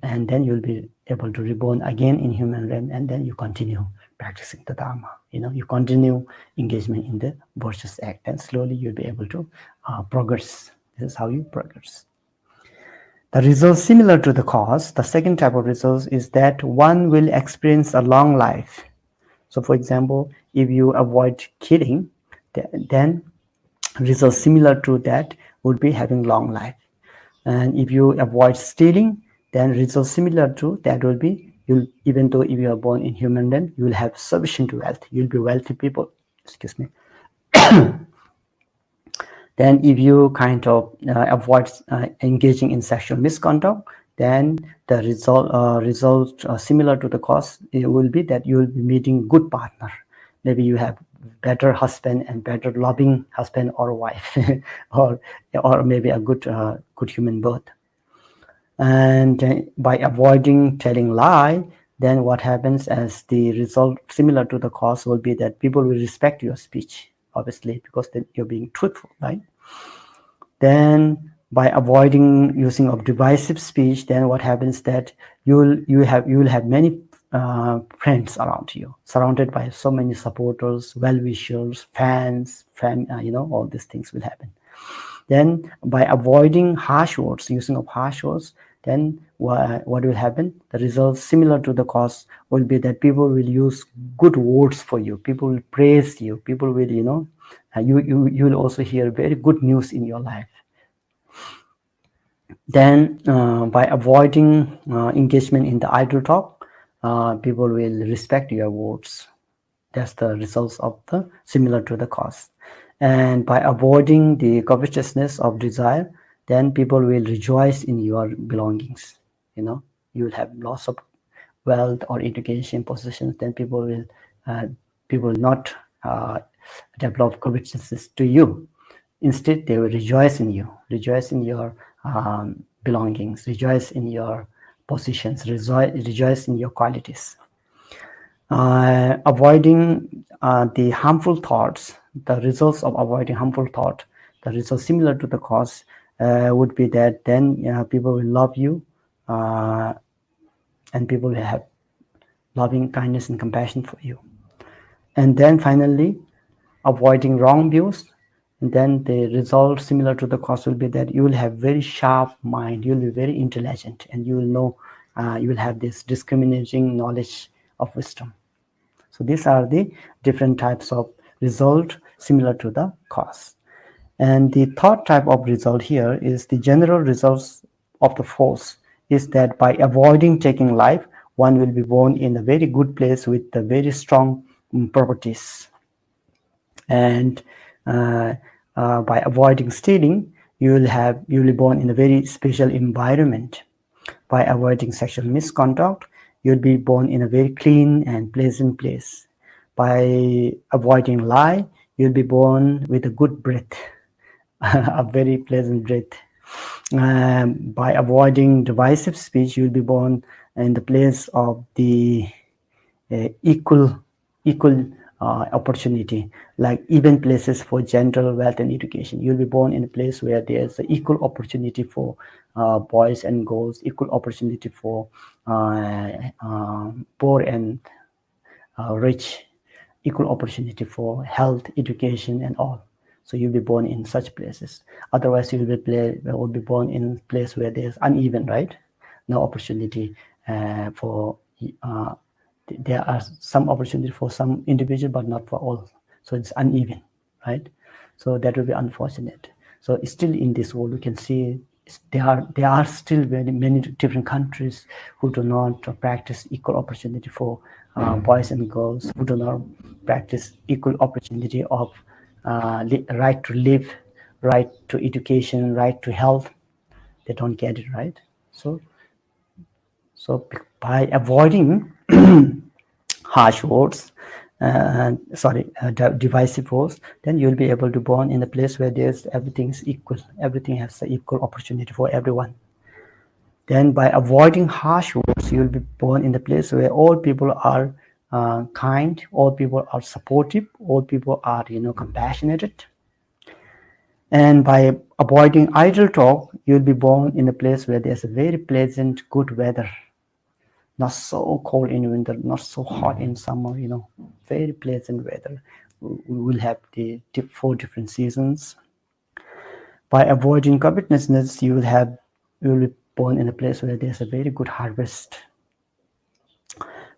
and then you'll be able to reborn again in human realm, and then you continue practicing the Dharma. You continue engagement in the virtuous act, and slowly you'll be able to progress. This is how you progress. The result similar to the cause. The second type of result is that one will experience a long life. So for example, if you avoid killing, then results similar to that would be having long life. And if you avoid stealing, then results similar to that will be, even though if you are born in human realm, you will have sufficient wealth. You'll be wealthy people. Excuse me. Then if you kind of avoid engaging in sexual misconduct, then the result similar to the cause, it will be that you will be meeting good partner. Maybe you have better husband and better loving husband or wife, or maybe a good human birth. And by avoiding telling lie, then what happens as the result similar to the cause will be that people will respect your speech, obviously, because then you're being truthful, right? Then by avoiding using of divisive speech, then what happens that you will have many friends around you, surrounded by so many supporters, well-wishers, fans, all these things will happen. Then by avoiding harsh words, using of harsh words, then what will happen? The results similar to the cause will be that people will use good words for you. People will praise you. People will, you will also hear very good news in your life. Then by avoiding engagement in the idle talk, people will respect your words. That's the results of the similar to the cause. And by avoiding the covetousness of desire, then people will rejoice in your belongings. You will have lots of wealth or education, possessions. Then people will not develop covetousness to you. Instead, they will rejoice in you, rejoice in your belongings, rejoice in your positions, rejoice in your qualities. Avoiding the harmful thoughts, the results of avoiding harmful thought, the results similar to the cause would be that then people will love you, and people will have loving kindness and compassion for you. And then finally, avoiding wrong views, and then the result similar to the cause will be that you will have very sharp mind, you will be very intelligent, and you will know, you will have this discriminating knowledge of wisdom. So these are the different types of result similar to the cause. And the third type of result here is the general results of the force, is that by avoiding taking life, one will be born in a very good place with the very strong properties. And by avoiding stealing, you will be born in a very special environment. By avoiding sexual misconduct, you'll be born in a very clean and pleasant place. By avoiding lie, you'll be born with a good breath, a very pleasant breath. By avoiding divisive speech, you'll be born in the place of the equal opportunity, like even places for gender, wealth, and education. You'll be born in a place where there's equal opportunity for boys and girls, equal opportunity for poor and rich, equal opportunity for health, education, and all. So you'll be born in such places. Otherwise, you will be born in a place where there's uneven, right? No opportunity for. There are some opportunity for some individual, but not for all. So it's uneven, right? So that will be unfortunate. So still in this world, we can see there are still very many different countries who do not practice equal opportunity for boys and girls, who do not practice equal opportunity of right to live, right to education, right to health. They don't get it, right? So by avoiding harsh words, divisive words, then you'll be able to born in a place where everything is equal, everything has the equal opportunity for everyone. Then by avoiding harsh words, you'll be born in the place where all people are kind, all people are supportive, all people are compassionate. And by avoiding idle talk, you'll be born in a place where there's a very pleasant, good weather. Not so cold in winter, not so hot in summer, very pleasant weather. We will have the 4 different seasons. By avoiding covetousness, you will be born in a place where there's a very good harvest.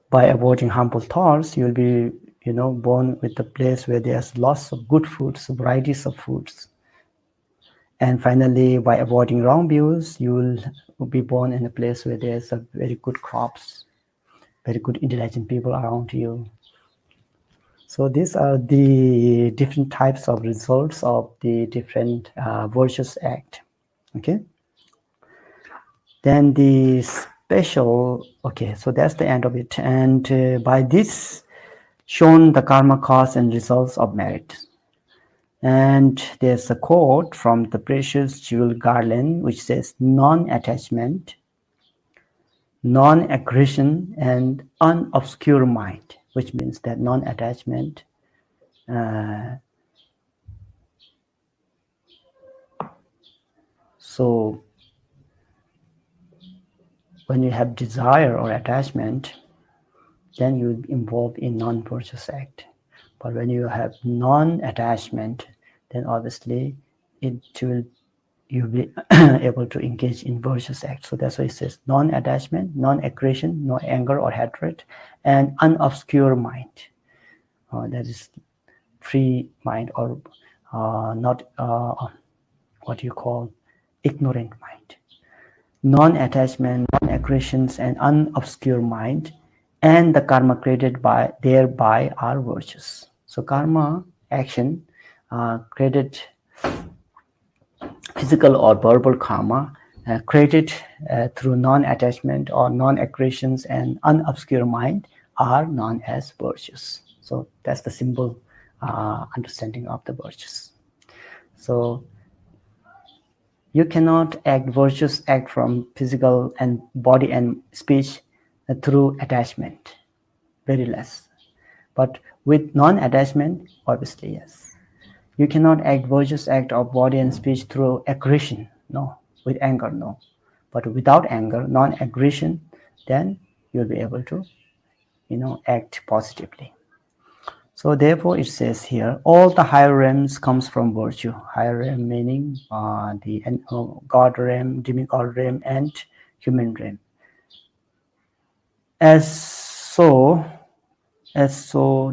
By avoiding harmful thoughts, you'll be born with a place where there's lots of good foods, varieties of foods. And finally, by avoiding wrong views, you will be born in a place where there's a very good crops, very good intelligent people around you. So these are the different types of results of the different virtuous act. Okay. Then the special, okay, so that's the end of it. And by this shown the karma cause and results of merit. And there's a quote from the precious jewel garland which says non-attachment, non-aggression, and unobscure mind, which means that non-attachment, so when you have desire or attachment, then you involve in non-virtuous act. But when you have non-attachment, then obviously you'll be able to engage in virtuous act. So that's why it says non-attachment, non-aggression, no anger or hatred, and unobscure mind. That is free mind, or not what you call ignorant mind. Non-attachment, non-aggressions, and unobscure mind and the karma created by thereby are virtues. So karma action created physical or verbal karma created through non-attachment or non-aggressions and unobscure mind are known as virtues. So that's the simple understanding of the virtues. So you cannot act virtuous act from physical and body and speech through attachment, very less. But with non-attachment, obviously yes. You cannot act virtuous act of body and speech through aggression, no. With anger, no. But without anger, non-aggression, then you'll be able to, act positively. So therefore, it says here, all the higher realms comes from virtue. Higher realm meaning the God realm, demigod realm, and human realm. As so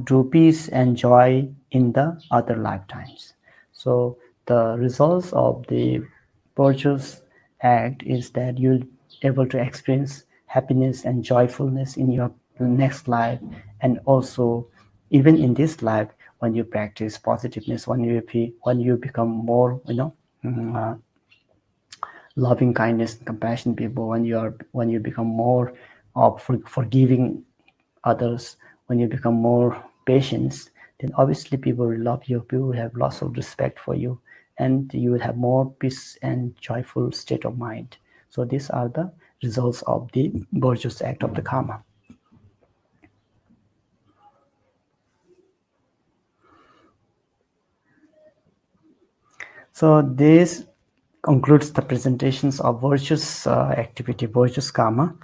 do peace and joy in the other lifetimes. So the results of the virtuous act is that you'll able to experience happiness and joyfulness in your next life, and also even in this life when you practice positiveness, when you become more loving kindness and compassion people, when you become more of forgiving others, when you become more patient, then obviously people will love you, people will have lots of respect for you, and you will have more peace and joyful state of mind. So these are the results of the virtuous act of the karma. So this concludes the presentations of virtuous activity, virtuous karma.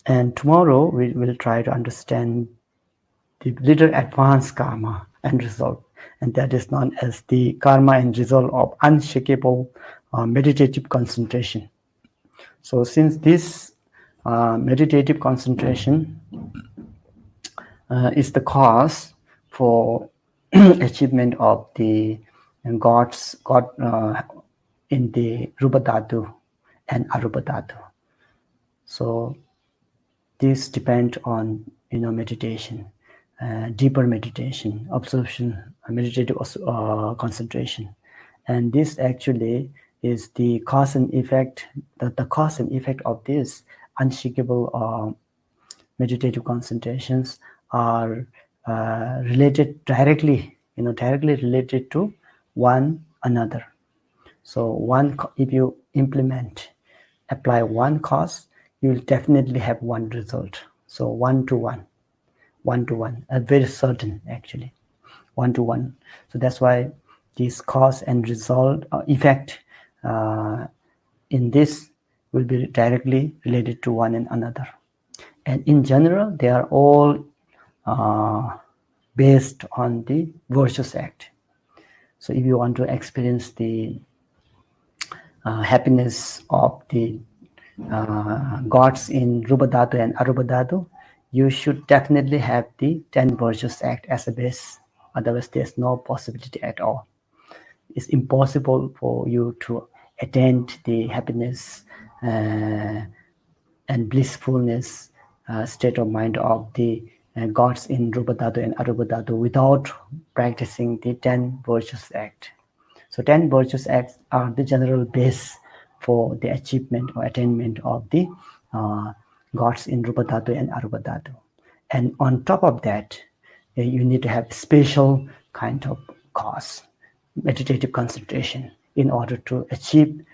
And tomorrow we will try to understand the little advanced karma and result, and that is known as the karma and result of unshakable meditative concentration. So since this meditative concentration is the cause for achievement of the God in the Rupa Dhatu and Arupa Dhatu. So this depends on meditation, deeper meditation, observation, meditative concentration, and this actually is the cause and effect. The cause and effect of this unshakable meditative concentrations are related directly, directly related to one another. So if you apply one cause, you will definitely have one result. So one to one, very certain actually, 1 to 1. So that's why this cause and result effect in this will be directly related to one and another. And in general, they are all based on the virtuous act. So if you want to experience the happiness of the gods in Rupa Dhatu and Arupa Dhatu, you should definitely have the 10 virtuous act as a base. Otherwise, there's no possibility at all. It's impossible for you to attain the happiness and blissfulness state of mind of the gods in Rupa Dhatu and Arupa Dhatu without practicing the 10 virtuous act. So 10 virtuous acts are the general base for the achievement or attainment of the gods in Rupa Dhatu and Arupa Dhatu. And on top of that, you need to have special kind of cause, meditative concentration, in order to achieve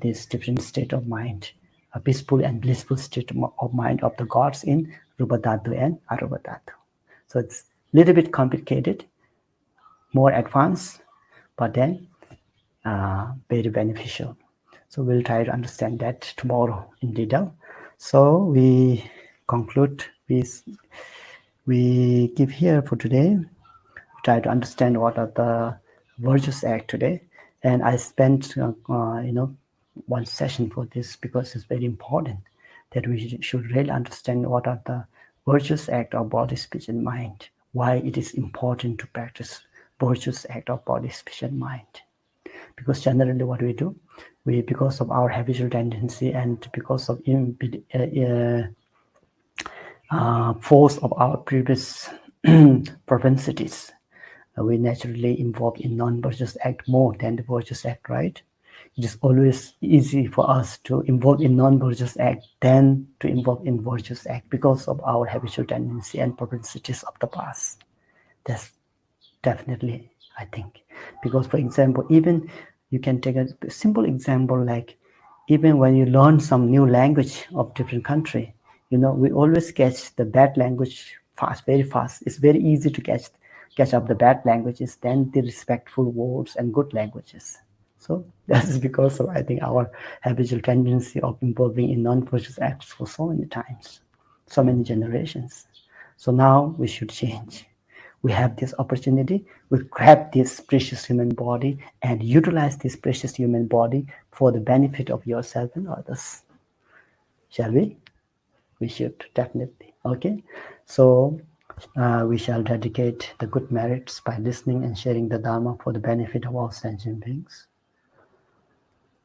this different state of mind, a peaceful and blissful state of mind of the gods in Rupa Dhatu and Arupa Dhatu. So it's a little bit complicated, more advanced, but then very beneficial. So we'll try to understand that tomorrow in detail. So we conclude with, we give here for today. We try to understand what are the virtuous act today. And I spent, one session for this because it's very important that we should really understand what are the virtuous act of body, speech, and mind. Why it is important to practice virtuous act of body, speech, and mind. Because generally what we do, because of our habitual tendency and because of force of our previous propensities, we naturally involve in non-virtuous act more than the virtuous act, right? It is always easy for us to involve in non-virtuous act than to involve in virtuous act because of our habitual tendency and propensities of the past. That's definitely, I think. Because, for example, even you can take a simple example like even when you learn some new language of different country, we always catch the bad language fast, very fast. It's very easy to catch up the bad languages than the respectful words and good languages. So that is because of, I think, our habitual tendency of involving in non-virtuous acts for so many times, so many generations. So now we should change. We have this opportunity. We grab this precious human body and utilize this precious human body for the benefit of yourself and others. Shall we? We should definitely. Okay. So we shall dedicate the good merits by listening and sharing the Dharma for the benefit of all sentient beings.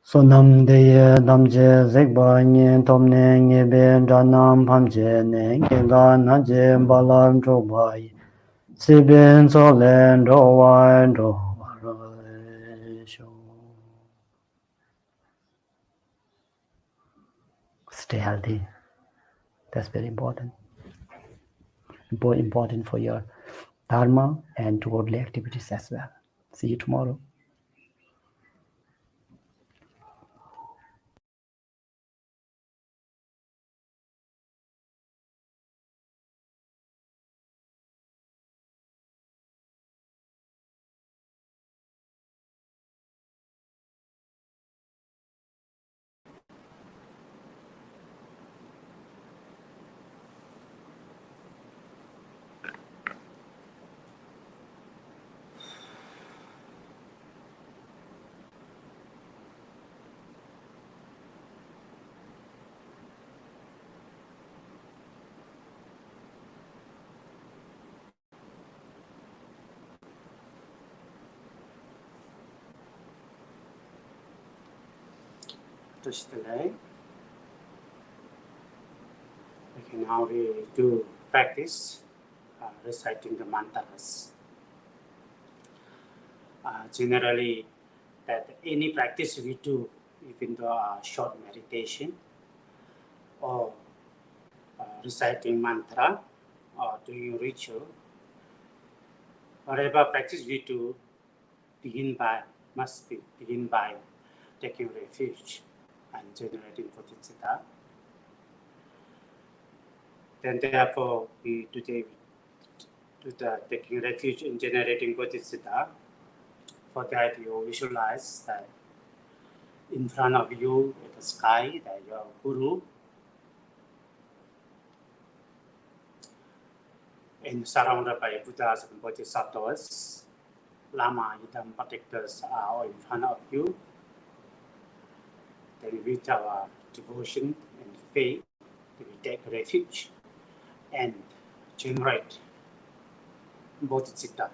So nam de namje zekba nyen tomne ngebe dhanam pamje ne ngenga naje balam trobai siben solen rowan rowan. Stay healthy. That's very important. Important for your dharma and worldly activities as well. See you tomorrow. Today, now we do practice reciting the mantras. Generally, that any practice we do, even though short meditation or reciting mantra or doing ritual, whatever practice we do, must begin by taking refuge and generating bodhicitta. Then therefore, we today do the taking refuge in generating bodhicitta. For that, you visualize that in front of you in the sky, that your guru, and surrounded by Buddhas and Bodhisattvas, Lama, Yidam protectors are all in front of you. Then with our devotion and faith, we take refuge and generate bodhicitta.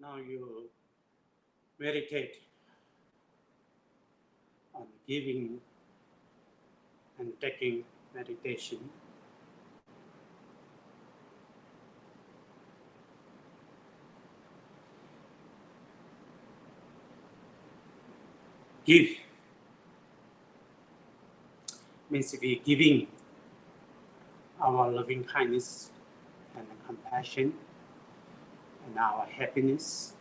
Now you meditate on giving and taking meditation. Give means we giving our loving kindness and compassion and our happiness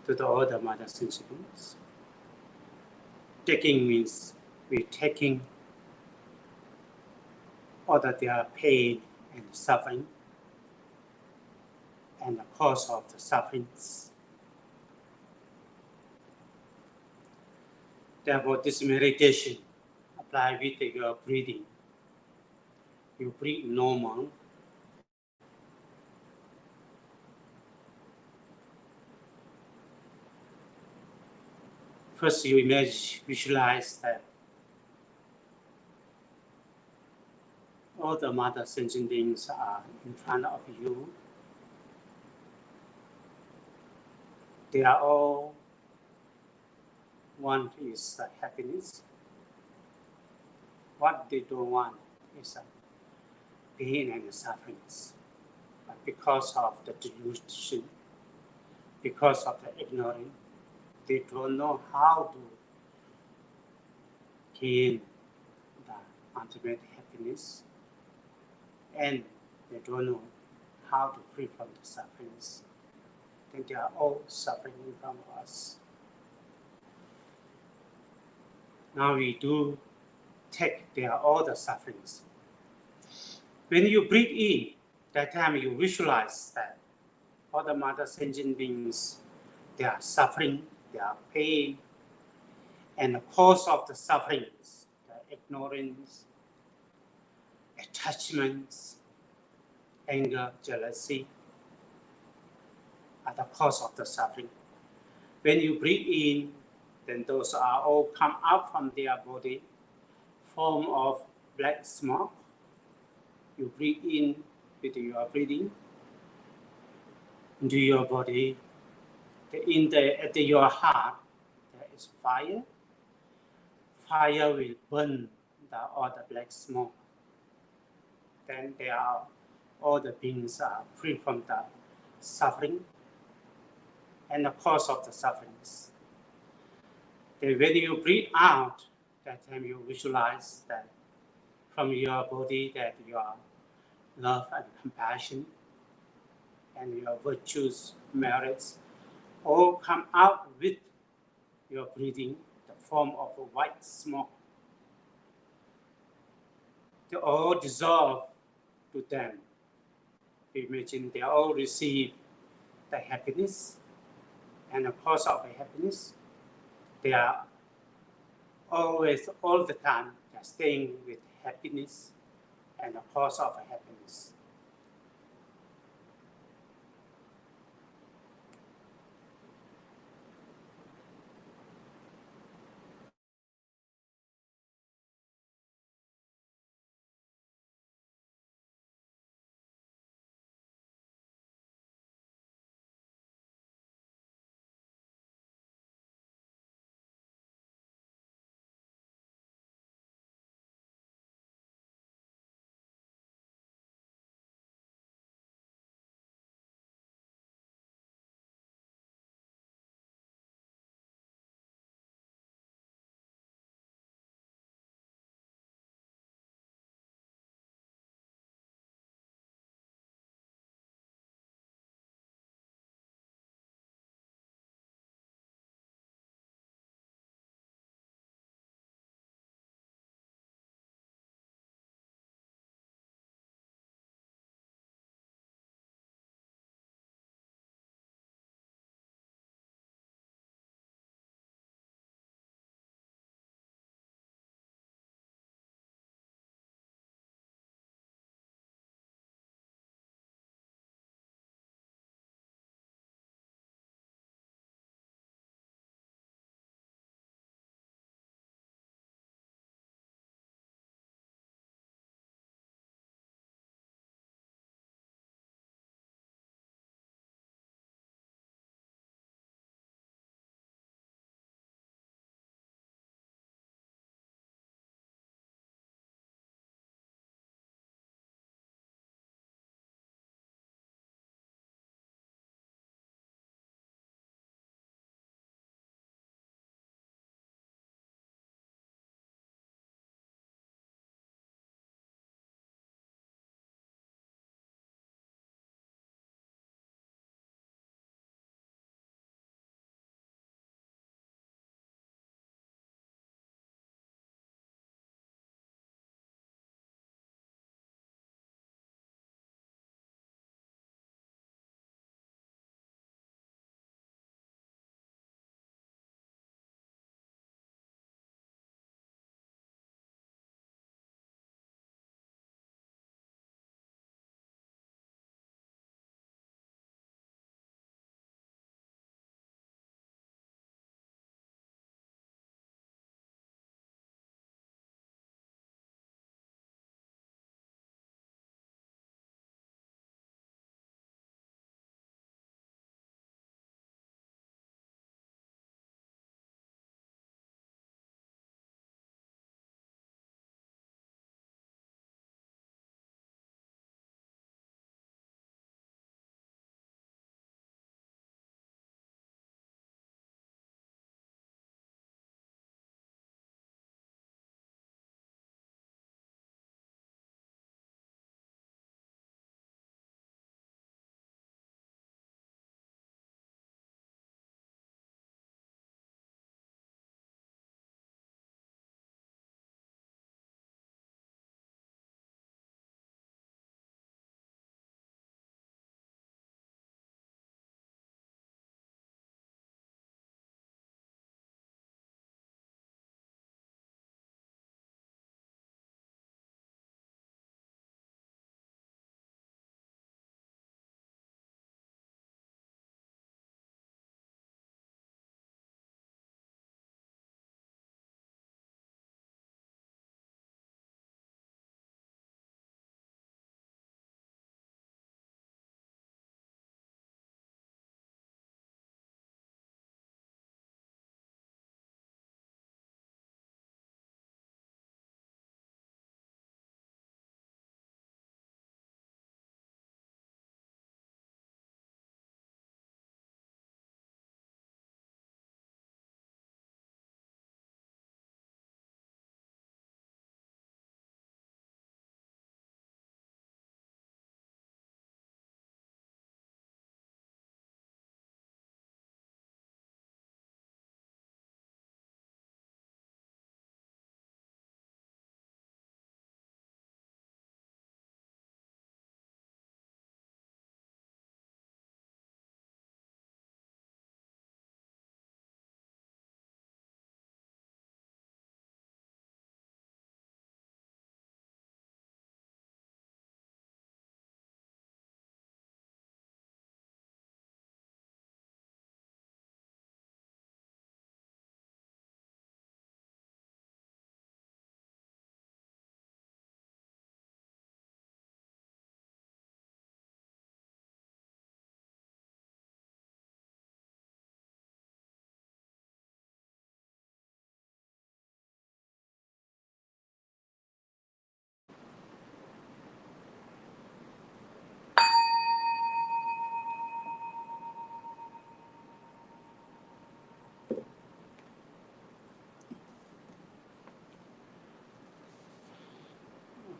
to the other mother sensibles. Taking means we taking all that their pain and suffering and the cause of the sufferings. Therefore, this meditation apply with your breathing. You breathe normal. First, you visualize that all the mother sentient beings are in front of you. They are all one is happiness. What they don't want is pain and sufferings. But because of the delusion, because of the ignorance, they don't know how to gain the ultimate happiness, and they don't know how to free from the sufferings. and they are all suffering in front of us. Now we do take their all the sufferings. When you breathe in, that time you visualize that all the mother sentient beings, they are suffering, they are pain, and the cause of the sufferings, the ignorance, attachments, anger, jealousy, are the cause of the suffering. When you breathe in, then those are all come up from their body, form of black smoke. You breathe in with your breathing into your body. At your heart, there is fire. Fire will burn all the black smoke. Then all the beings are free from the suffering and the cause of the sufferings. Then when you breathe out, that time you visualize that from your body that your love and compassion and your virtues, merits, all come out with your breathing, the form of a white smoke. They all dissolve to them. Imagine they all receive the happiness and the cause of the happiness. They are always, all the time, they're staying with happiness and the cause of happiness.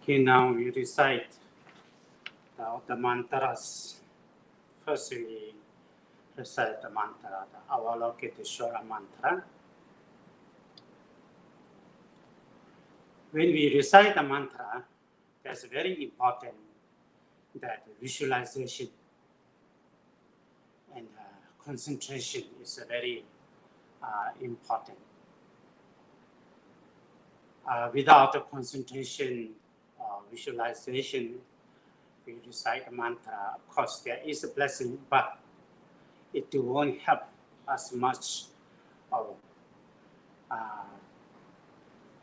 Okay, now we recite the mantras. First, we recite the mantra, the Avalokiteshvara mantra. When we recite the mantra, that's very important that visualization and concentration is very important. Without the concentration or visualization, we recite a mantra. Of course, there is a blessing, but it won't help us much or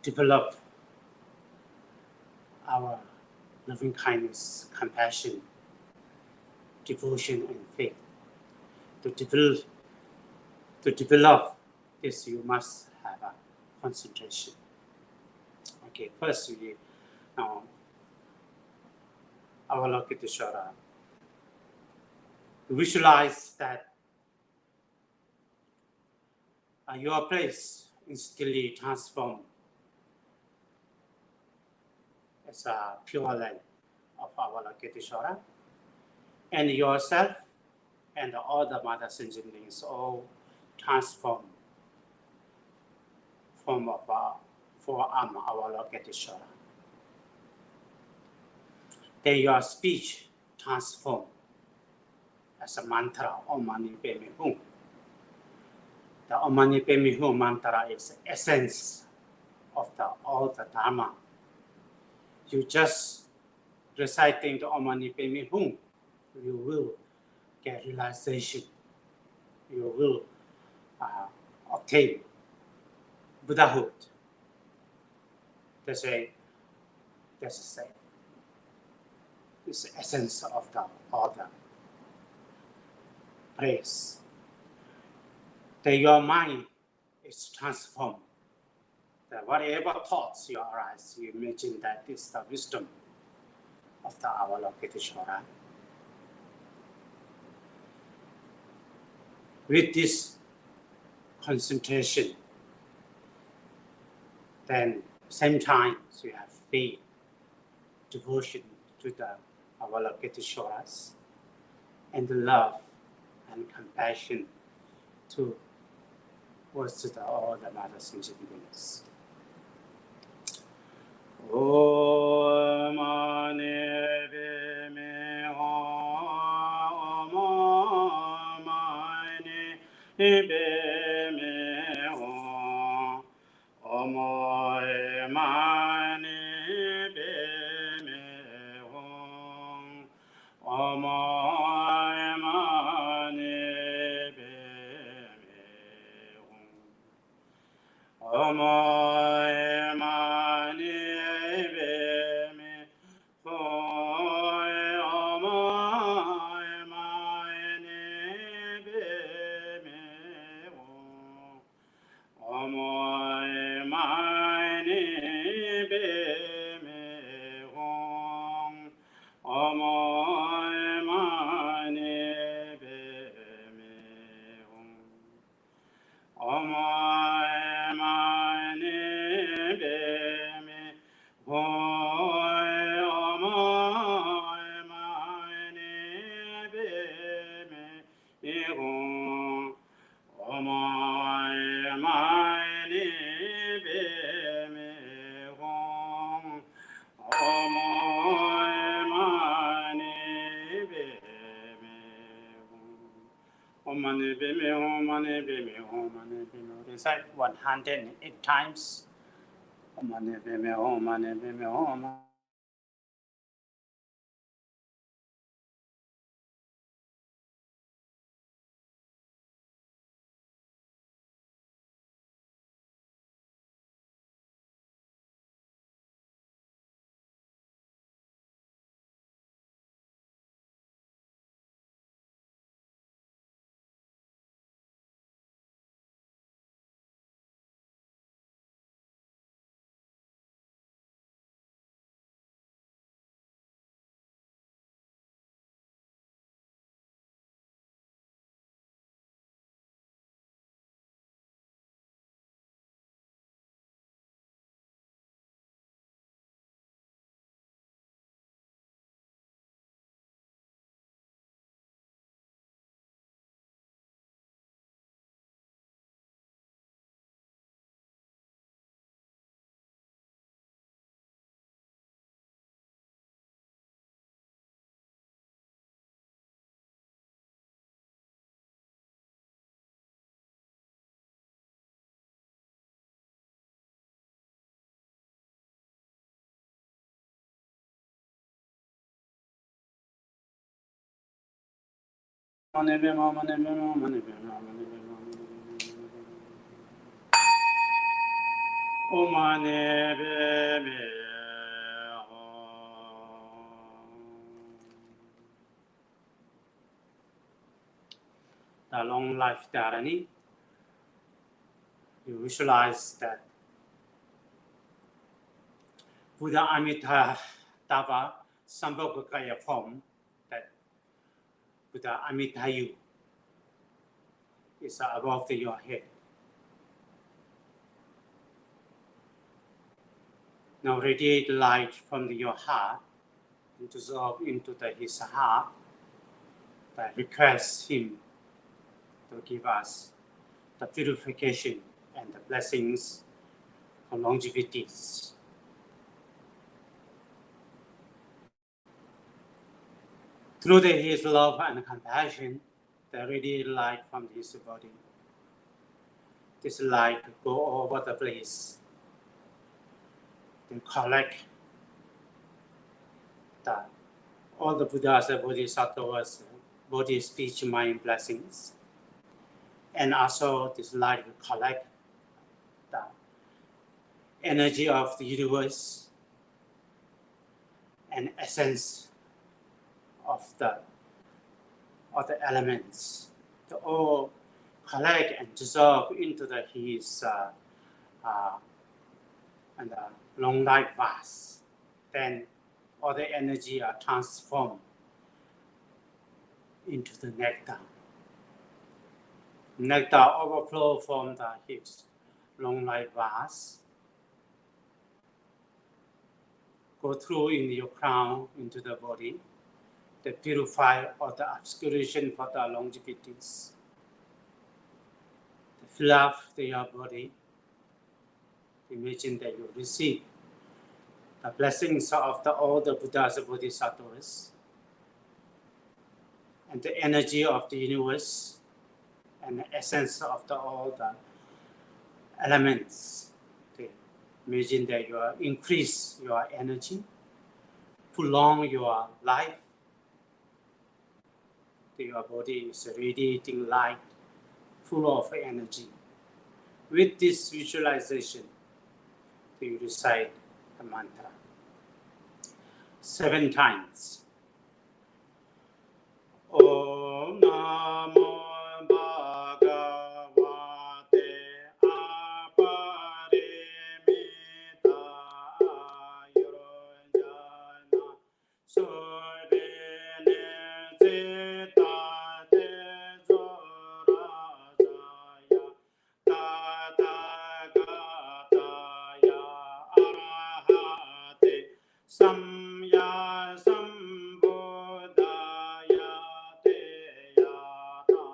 develop our loving kindness, compassion, devotion, and faith. To develop this, you must have a concentration. Okay, first we now Avalokiteshvara. Visualize that your place instantly transformed as a pure land of Avalokiteshvara, and yourself and all the mother sentient beings all transformed form of forearm Avalokiteshvara. Then your speech transformed as a mantra, Om Mani Padme Hum. The Om Mani Padme Hum mantra is the essence of all the Dharma. You just reciting the Om Mani Padme Hum, you will get realization. You will obtain Buddhahood. That's the essence of all the praise. Then your mind is transformed. That whatever thoughts you arise, you imagine that is the wisdom of the Avalokiteshvara. With this concentration, then same time you have faith, devotion to the Avalokiteshvaras, and love and compassion towards all the mother sentient beings. Om Mani Padme Hum, Om Mani Padme Hum, Om Mani Padme Hum, Om Mani Padme Hum, Om Mani Padme Hum, Mani Padme Hum, Mani Padme Hum. Recite 108 times. Om Mani Padme Hum, Mani Padme Hum. The long life journey, you visualize that Buddha Amitabha Sambhogakaya form, that Buddha Amitayu is above your head. Now radiate light from your heart and dissolve into his heart. That request him to give us the purification and the blessings for longevities. Through his love and compassion, the radiate light from his body. This light go over the place. They collect all the Buddhas and Bodhisattvas, body, speech, mind blessings. And also this light will collect the energy of the universe and essence of the elements to all collect and dissolve into his and long life vast. Then all the energy are transformed into the nectar. Nectar overflow from his long life vast. Go through in your crown into the body. They purify all the obscuration for the longevities. They fill up your body. Imagine that you receive the blessings of all the Buddhas and Bodhisattvas and the energy of the universe and the essence of all the elements. Okay. Imagine that you increase your energy, prolong your life. Your body is radiating light, full of energy. With this visualization, you recite the mantra 7 times. Om Namo Bhagavate Aparimita Survene Citate Zorajaya Tathagata Arahate Samya Sambuddhaya Te Yata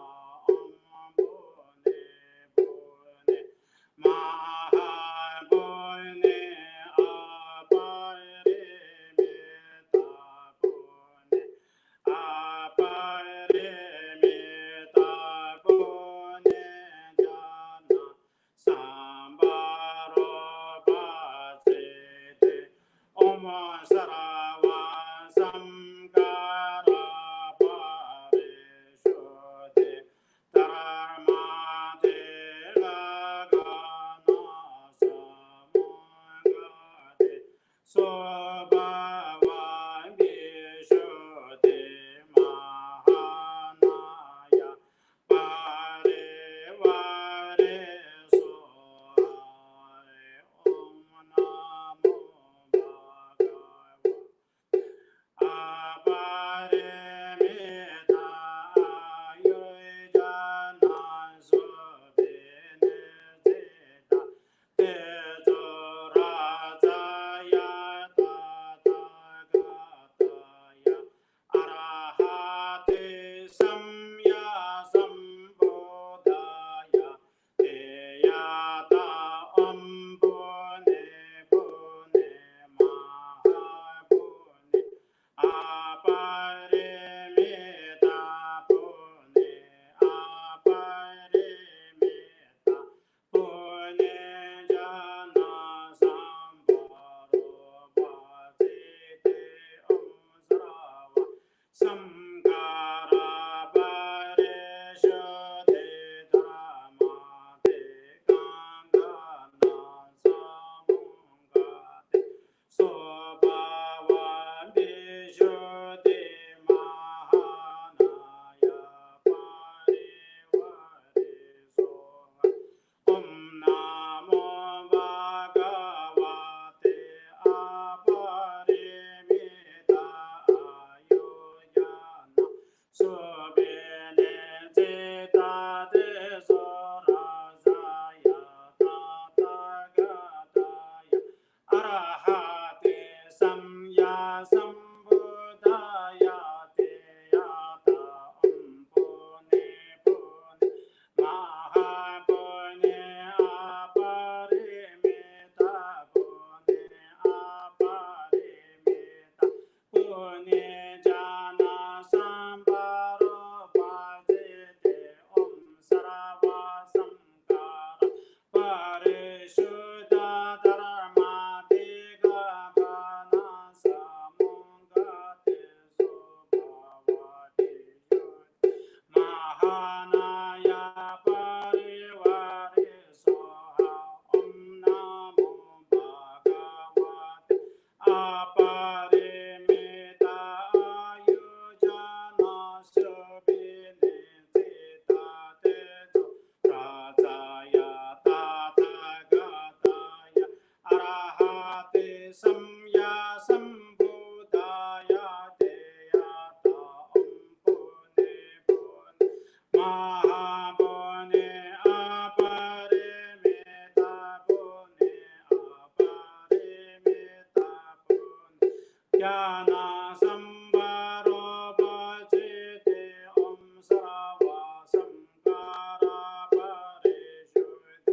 Yana Sambaro Bajite Om Sarava Samkara Parishud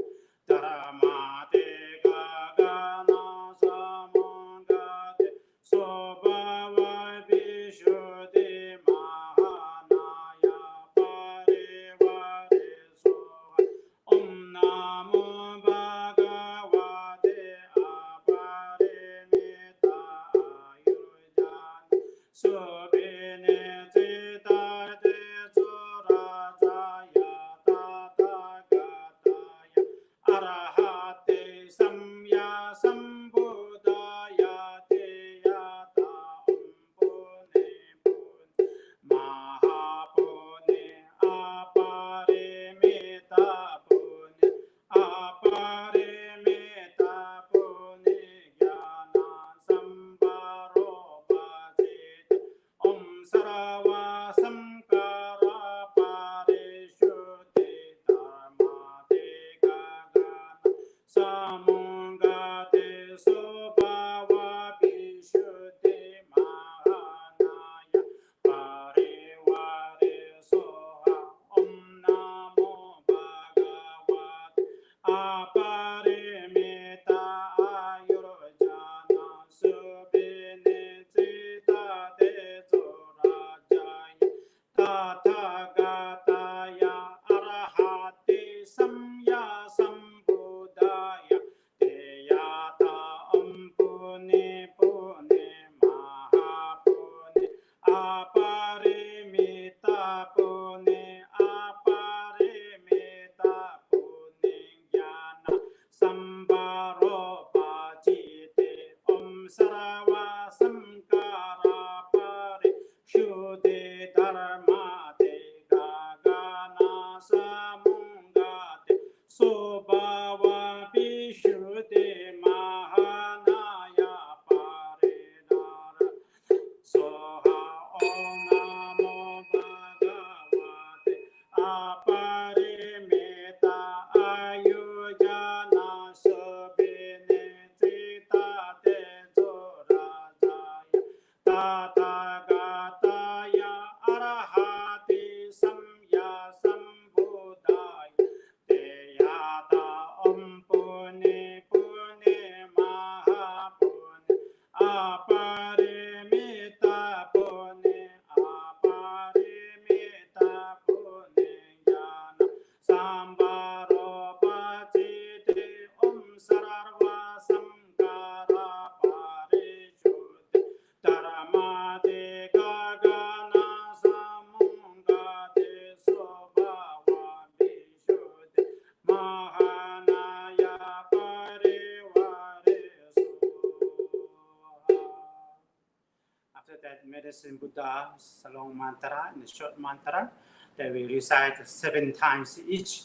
Dharamate Gagana Samangate Sobhava Vishuddhi Mahanaya Parivare Soha Om Namo Bhagavate Aparimita Ayurjana Subhine Tita Surajaya Tatagataya Arahate Samya Sambuddhaya Te Yata Ampune Pune Mahapune Aparimita Pune Aparimita Pune Jnana Sambaro Bhajite Om Sarava Samkara Parishudhi Dharmate Gagana Samungate Sobhava Vishuddhi Mahanaya Parivare Soha Om Namo Bhagavate Aparimita Ayurjana Subhine Sita De Surajaya Tatagataya Arahate Samya Sambuddhaya Te Yata Ampune Pune Mahapune Aparimita Pune Aparimita Pune Jnana Sambaro Bhajite Om Sarava Samkara Parishudhi Dharmate Gagana Samungate Sobhava Vishuddhi Mahanaya Parinara Soha Om Namo Bhagavate Aparimita Ayurjana Subhine Sita Te Surajaya Tatagataya Arahati Samya Sambuddhaya Te Yata Ampune Pune Mahapune Aparimita Pune Aparimita Pune Jnana Sambaro Bhajite Om Sarva Samkara Parishudhi Dharamate Gagana Samungate Sobhava Vishuddhi Mahanaya Parivare Soha. After that, medicine Buddha is a long mantra and a short mantra that we recite 7 times each.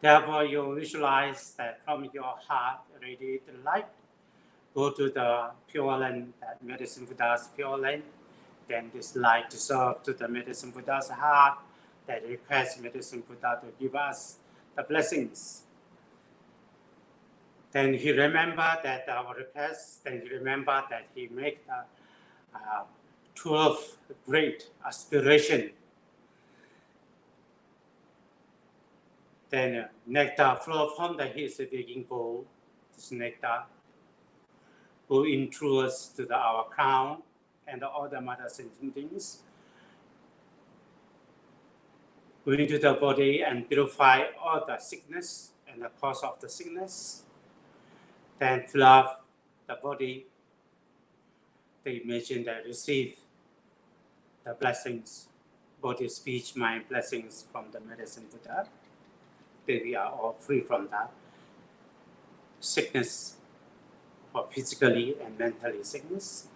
Therefore, you visualize that from your heart radiate light, go to the Pure Land, that medicine Buddha's Pure Land. Then this light dissolve to the medicine Buddha's heart, that request medicine Buddha to give us the blessings. Then he remember that our request, then he remember that he make the 12 great aspiration. Then nectar flow from his digging bowl. This nectar go in through us to our crown and all the other sentient things. Go into the body and purify all the sickness and the cause of the sickness. Then love the body. They imagine that receive the blessings, body, speech, mind blessings from the medicine Buddha. That we are all free from that sickness, for physically and mentally sickness.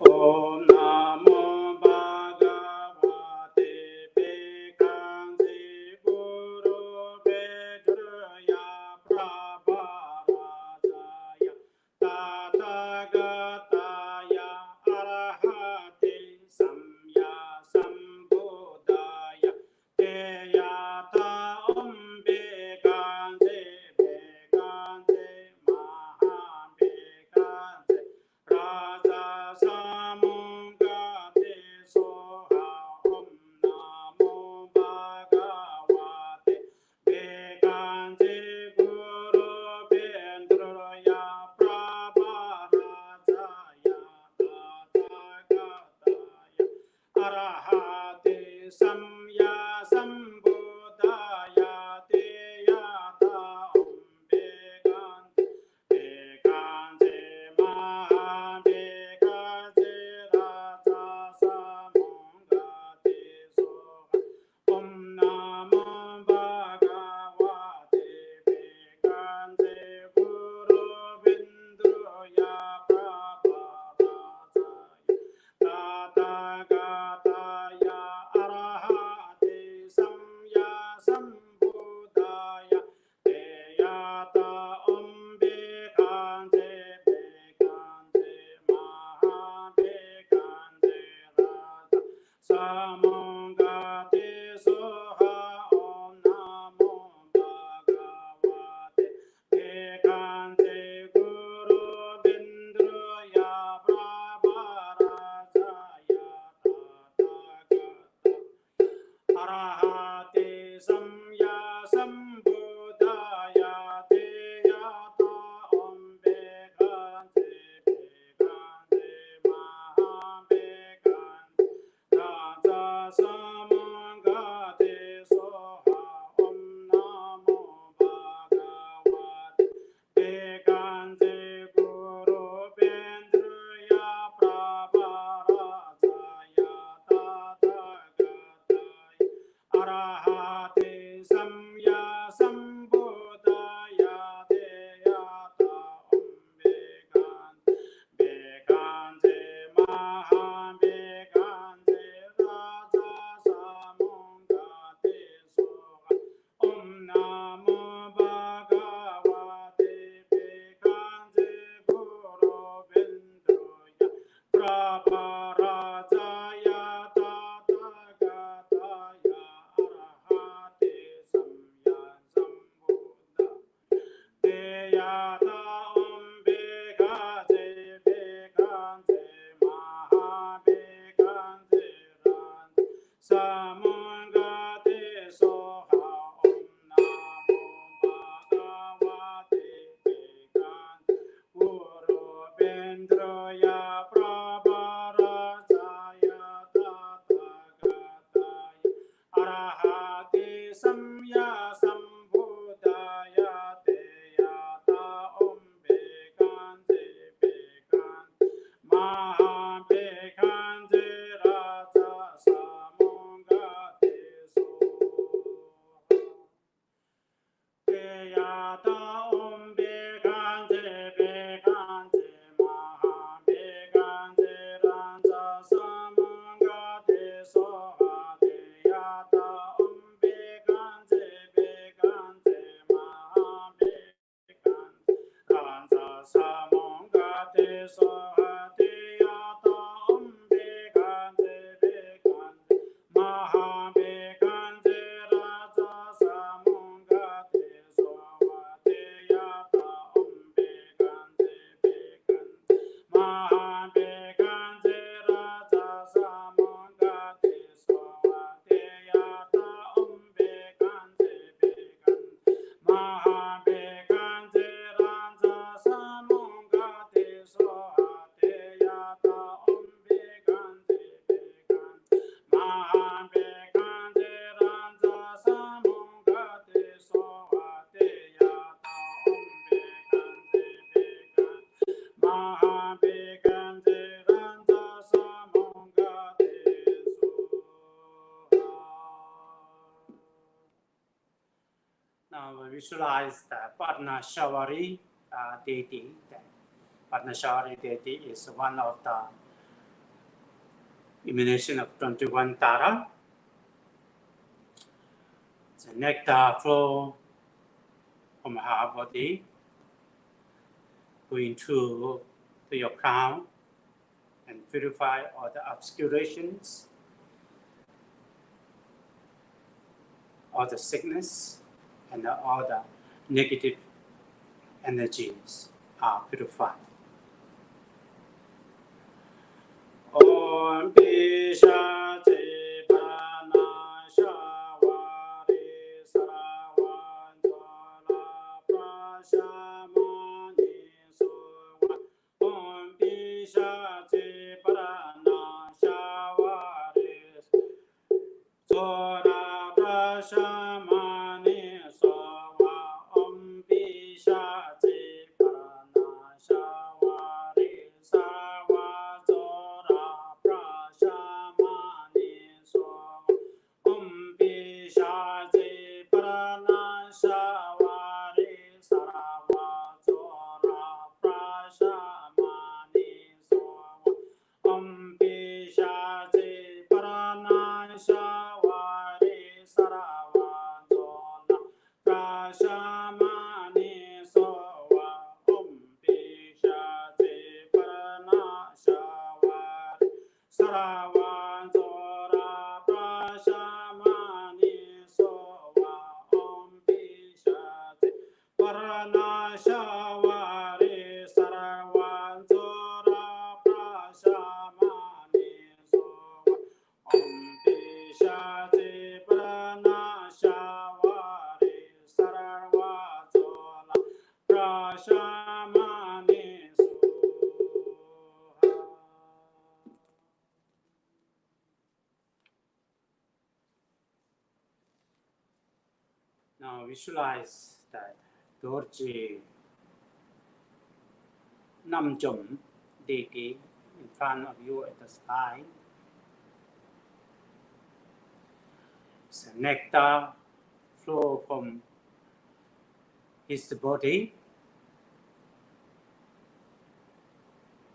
Om Namo Bhagavate Bhikkhansi Guru Vedraya Prabharajaya Tatagataya Arahate Samya Sambuddhaya Te Yata Bhikkhansi Arahate Samya Sambuddhaya Te Yata Om Bekante Bekante Maha Bekante Raja Samangate Soha Om Namo Bhagavate Bekante Guru Bendruya Prabharajaya Tathagatai Arahate Samya Sambuddhaya Te Yata Om Bekante Bekante Maha Bekante Raja Samangate Soha Om Namo Bhagavate Bekante Guru Bendroya Prabharajaya Tathagatai Arahate Samya Sambuddha Te Yata Om Bekante Bekante Maha Bekante Ranta Samangate Soha Om Namo Bhagavate Bekante Guru Bendroya Prabharajaya Tathagatai Arahate Samya Sambuddhaya Te Yata Om Bekante Bekante Maha Bekante Raja Samangate Soha Te Yata Om Bekante Bekante Maha Bekante Raja Samangate Soha Te Yata Om Bekante Bekante Maha Bekante Raja Samangate Soha Te Yata Om Bekante Bekante Maha Bekante Raja Samangate Soha Te Yata Om Bekante Bekante Maha Bekante Raja Samangate Soha Te Yata Om Bekante Bekante Maha Bekante Raja Samangate Soha Te Yata Om Bekante Bekante Maha Bekante Raja Samangate Soha Te Yata Om Bekante Bekante Maha Bekante Raja Samangate Soha. Now we visualize the Padmashavali deity. The Padmashavali deity is one of the emanation of 21 Tara. The nectar flow from her body going to your crown and purify all the obscurations, all the sickness, and all the negative energies are purified. Om Pishati Pranashavari Saravantola Prashamani Suva Om Pishati Pranashavari Sora Prashamani Suva Om Pishati Pranashavari Sava Sora Prashamani Suva Om Pishati Pranashavari Sarava Sora Prashamani Suva Om Pishati Pranashavari Sarava Now visualize that Dorji Namjum deity in front of you at the sky. It's a nectar flow from his body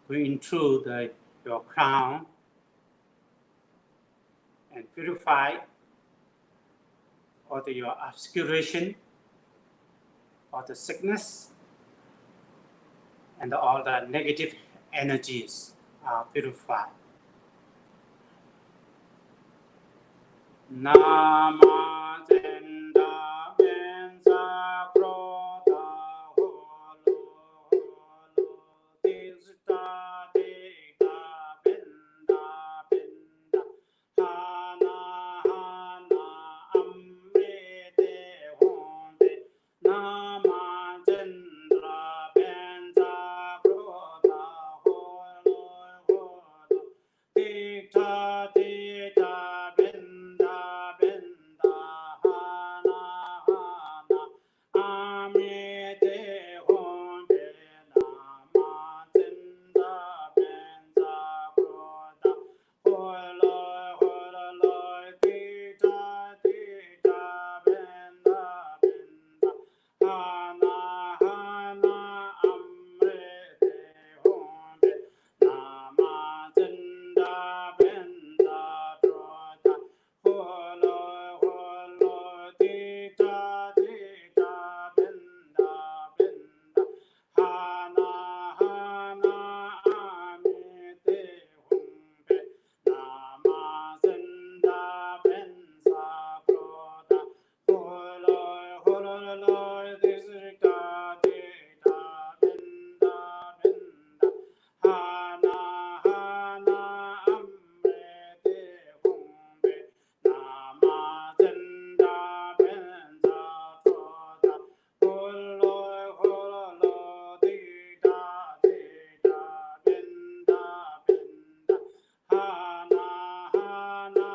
going through your crown and purify all your obscuration, all the sickness, and all the negative energies are purified. Nama Tenda Benza Kroda Holo Holo Tista Tita Benda Benda Hana Hana Amrite Honde Nama Tendra Benza Kroda Holo Holo Tita Tita Benda Benda Hana Hana Amrite Honde Nama Tenda Benza Kroda Holo Holo Tita Tita Benda Benda Hana Hana Amrite Honde Nama Tenda Benza Kroda Holo Holo Tita Tita Benda Benda Hana Hana Amrite Honde Nama Tenda Benza Kroda Holo Holo Tita Tita Benda Benda Hana Hana Amrite Honde Nama Tenda Benza Kroda Holo Holo Tita Tita Benda Benda Hana Hana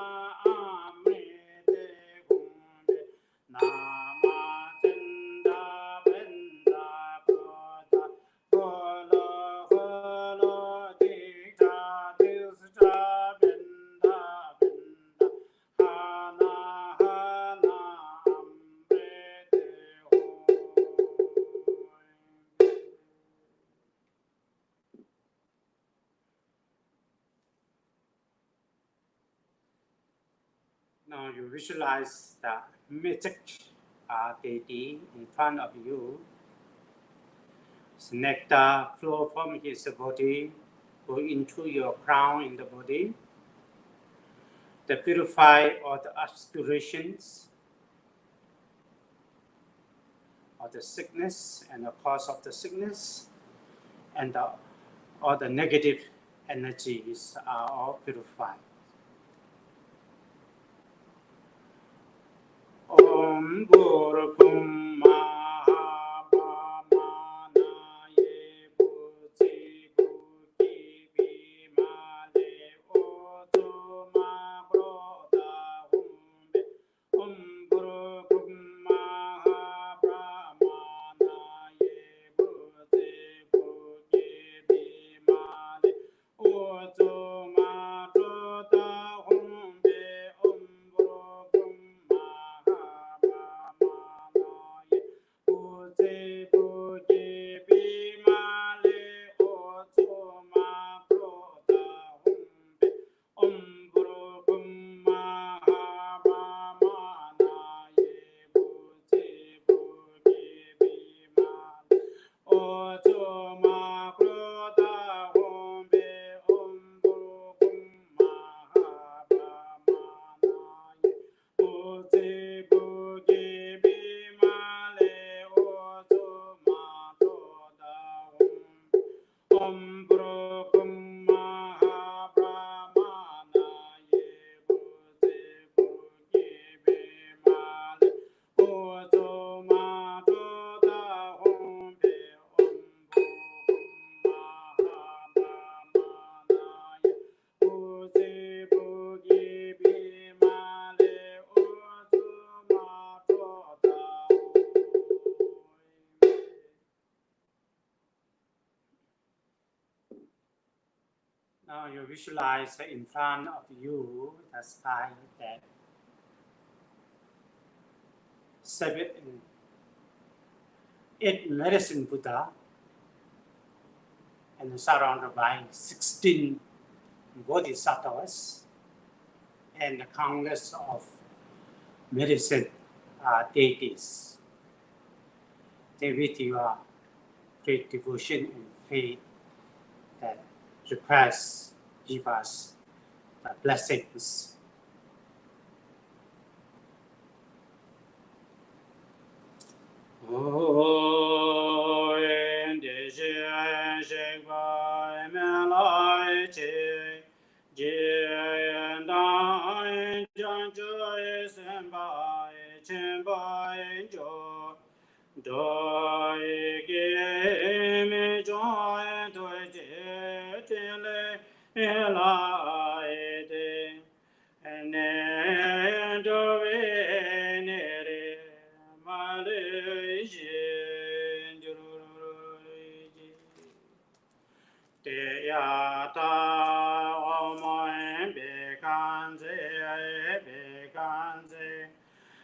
Amrite Honde Nama Tenda Benza Kroda Holo Holo Tita Tita Benda Benda Hana Hana Amrite Honde. Now you visualize the magic deity in front of you. It's nectar flow from his body, go into your crown in the body. To purify all the obscurations, all the sickness and the cause of the sickness, and all the negative energies are all purified. Om Guru Kum Maha Pamana Ye Buddhi Buddhi Bimale Otuma Kroda Humbe Om Guru Kum Maha Pamana Ye Buddhi Buddhi Bimale Otuma Kroda Humbe Om Guru Kum you visualize in front of you the sky that eight medicine Buddha and surrounded by 16 bodhisattvas and countless of medicine deities. They with your great devotion and faith that request give us the blessings. Oh, and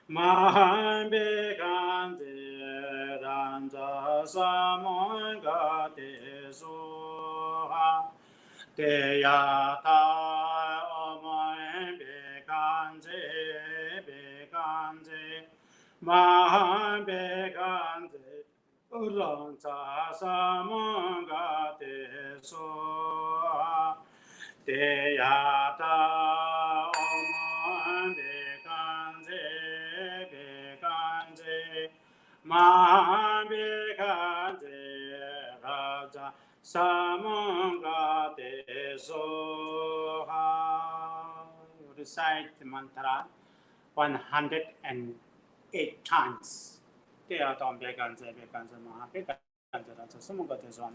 Mahan bekanze ranja samon gate soha te yata omoen bekanze mahan bekanze ranja samon gate soha te yata omoen bekanze Mahambikante Raja Samangate Soha. Recite the mantra 108 times. Te atom Bekanze Mahambikante Raja Samangate Soha.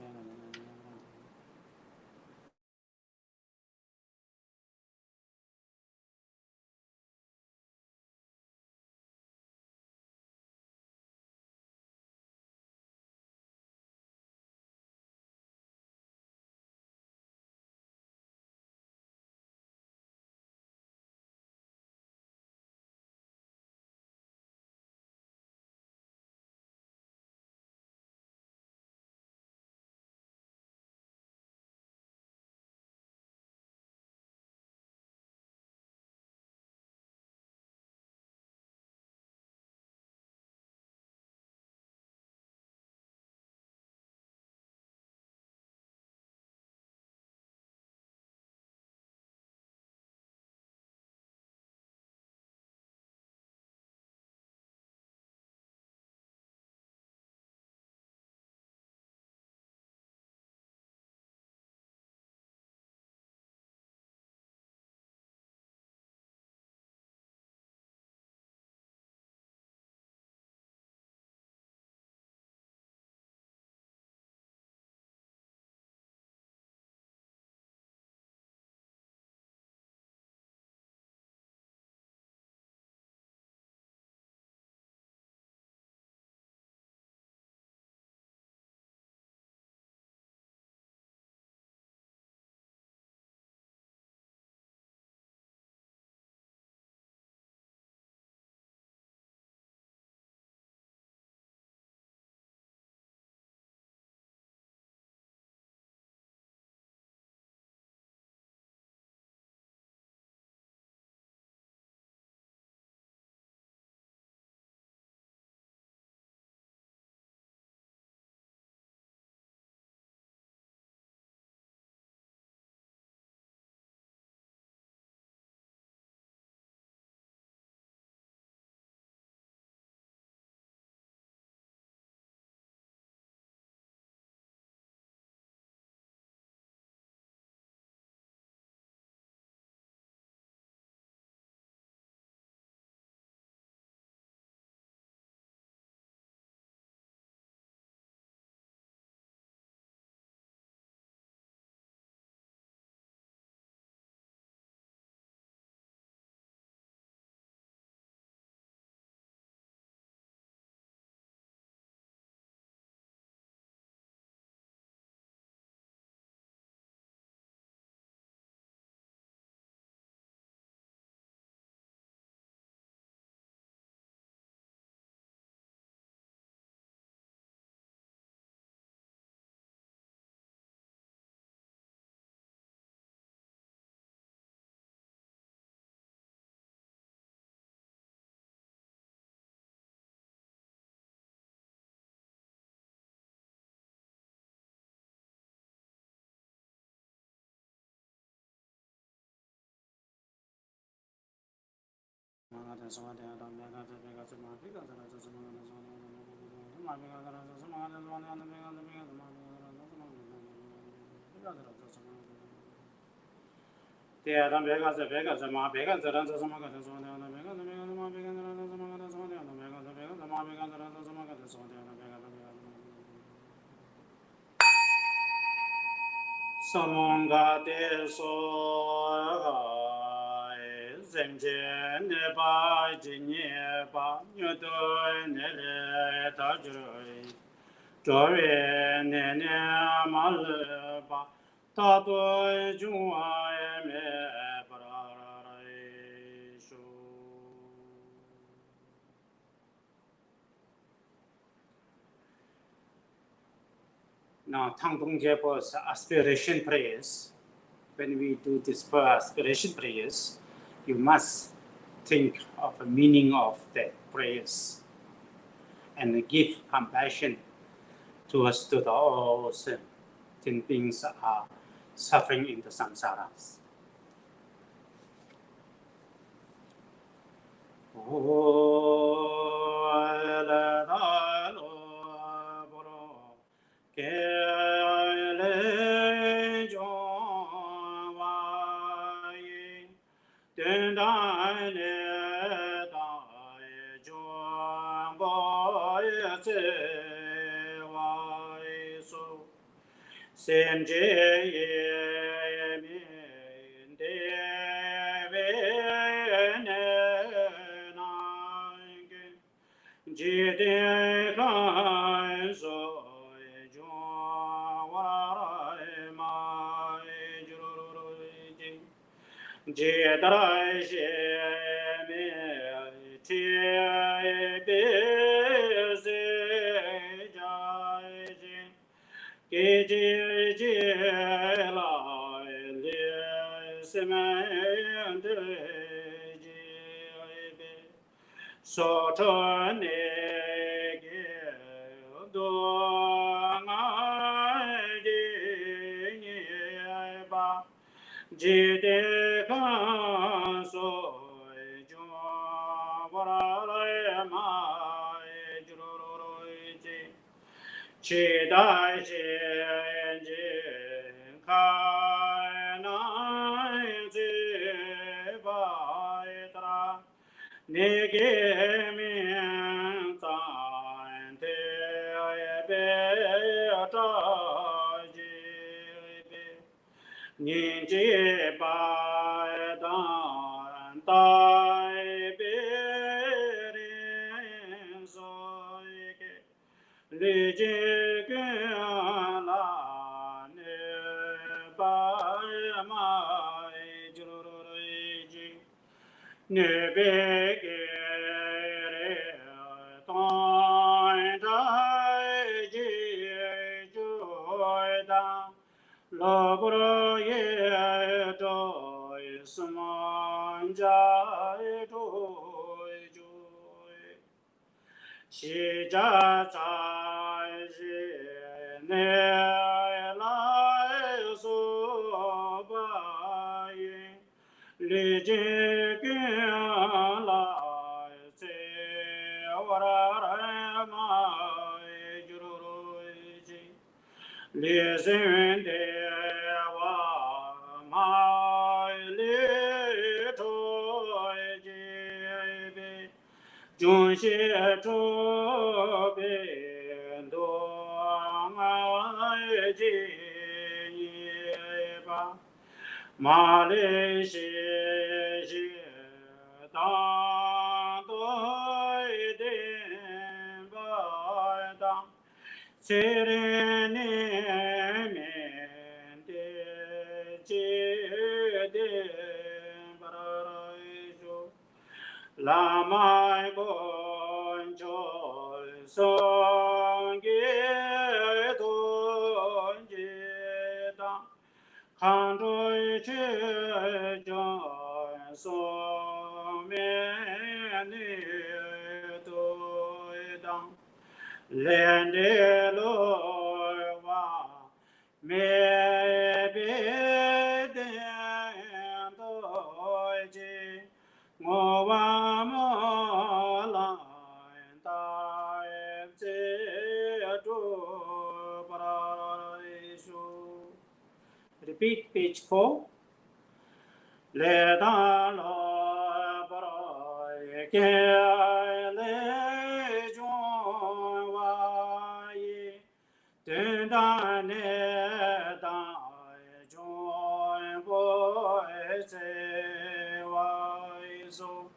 Samanga de so zemje ne ba jinye ba nyodo ne le ta jroi joye ne ne mal ba ta do juwa me pra rai shu. Now, Tangdongjepo's aspiration prayers, when we do this for aspiration prayers, you must think of the meaning of the prayers and give compassion towards to all sentient beings are suffering in the samsaras. Jide kan so jo warai mai jururu jidai she me ti be se jai ke ji la le se me de so to ne ge do ngai ji ni ba ji de kan so jo wa ra ma ju ro ji chi dai ji ji kai nai ji ba tra Nege min tan te be ta ji be nin ji ba dan tai be rin so ke le ji ke la ne ba ma ji ro ji ne be ge re ton dai ji ju da lo bro ye do suman ja do ju xi ja za ji ne lai su ba yin li ji ge la se wa ra ma ju ru ji li zhen de wa ma li to ji be jun xie zhu be do ngai ji ba ma le xie xie dang doi den ba dang ce re ne men de ji de ba ra ju la mai bon chol song ge don ji dang han doi che jon so me ni doi dang len de lo wa me be de doi ji ngo wa mo Repeat page 4. Le dan lo bro ke le jong wa ye den dan ne dan jong bo se wa so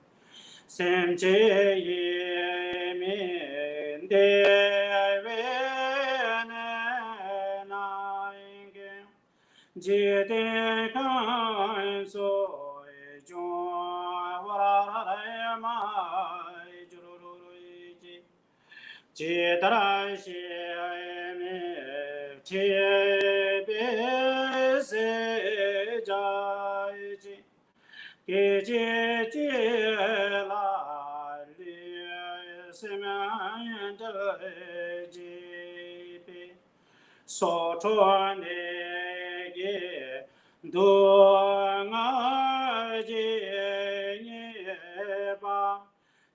sem che ye min de we ne na ge je de kan so jo wa ra ma ju ru ji je da xie me che be se ja ji ge je je la li se ma de ji be so chuan ne ge do nga ji ni ba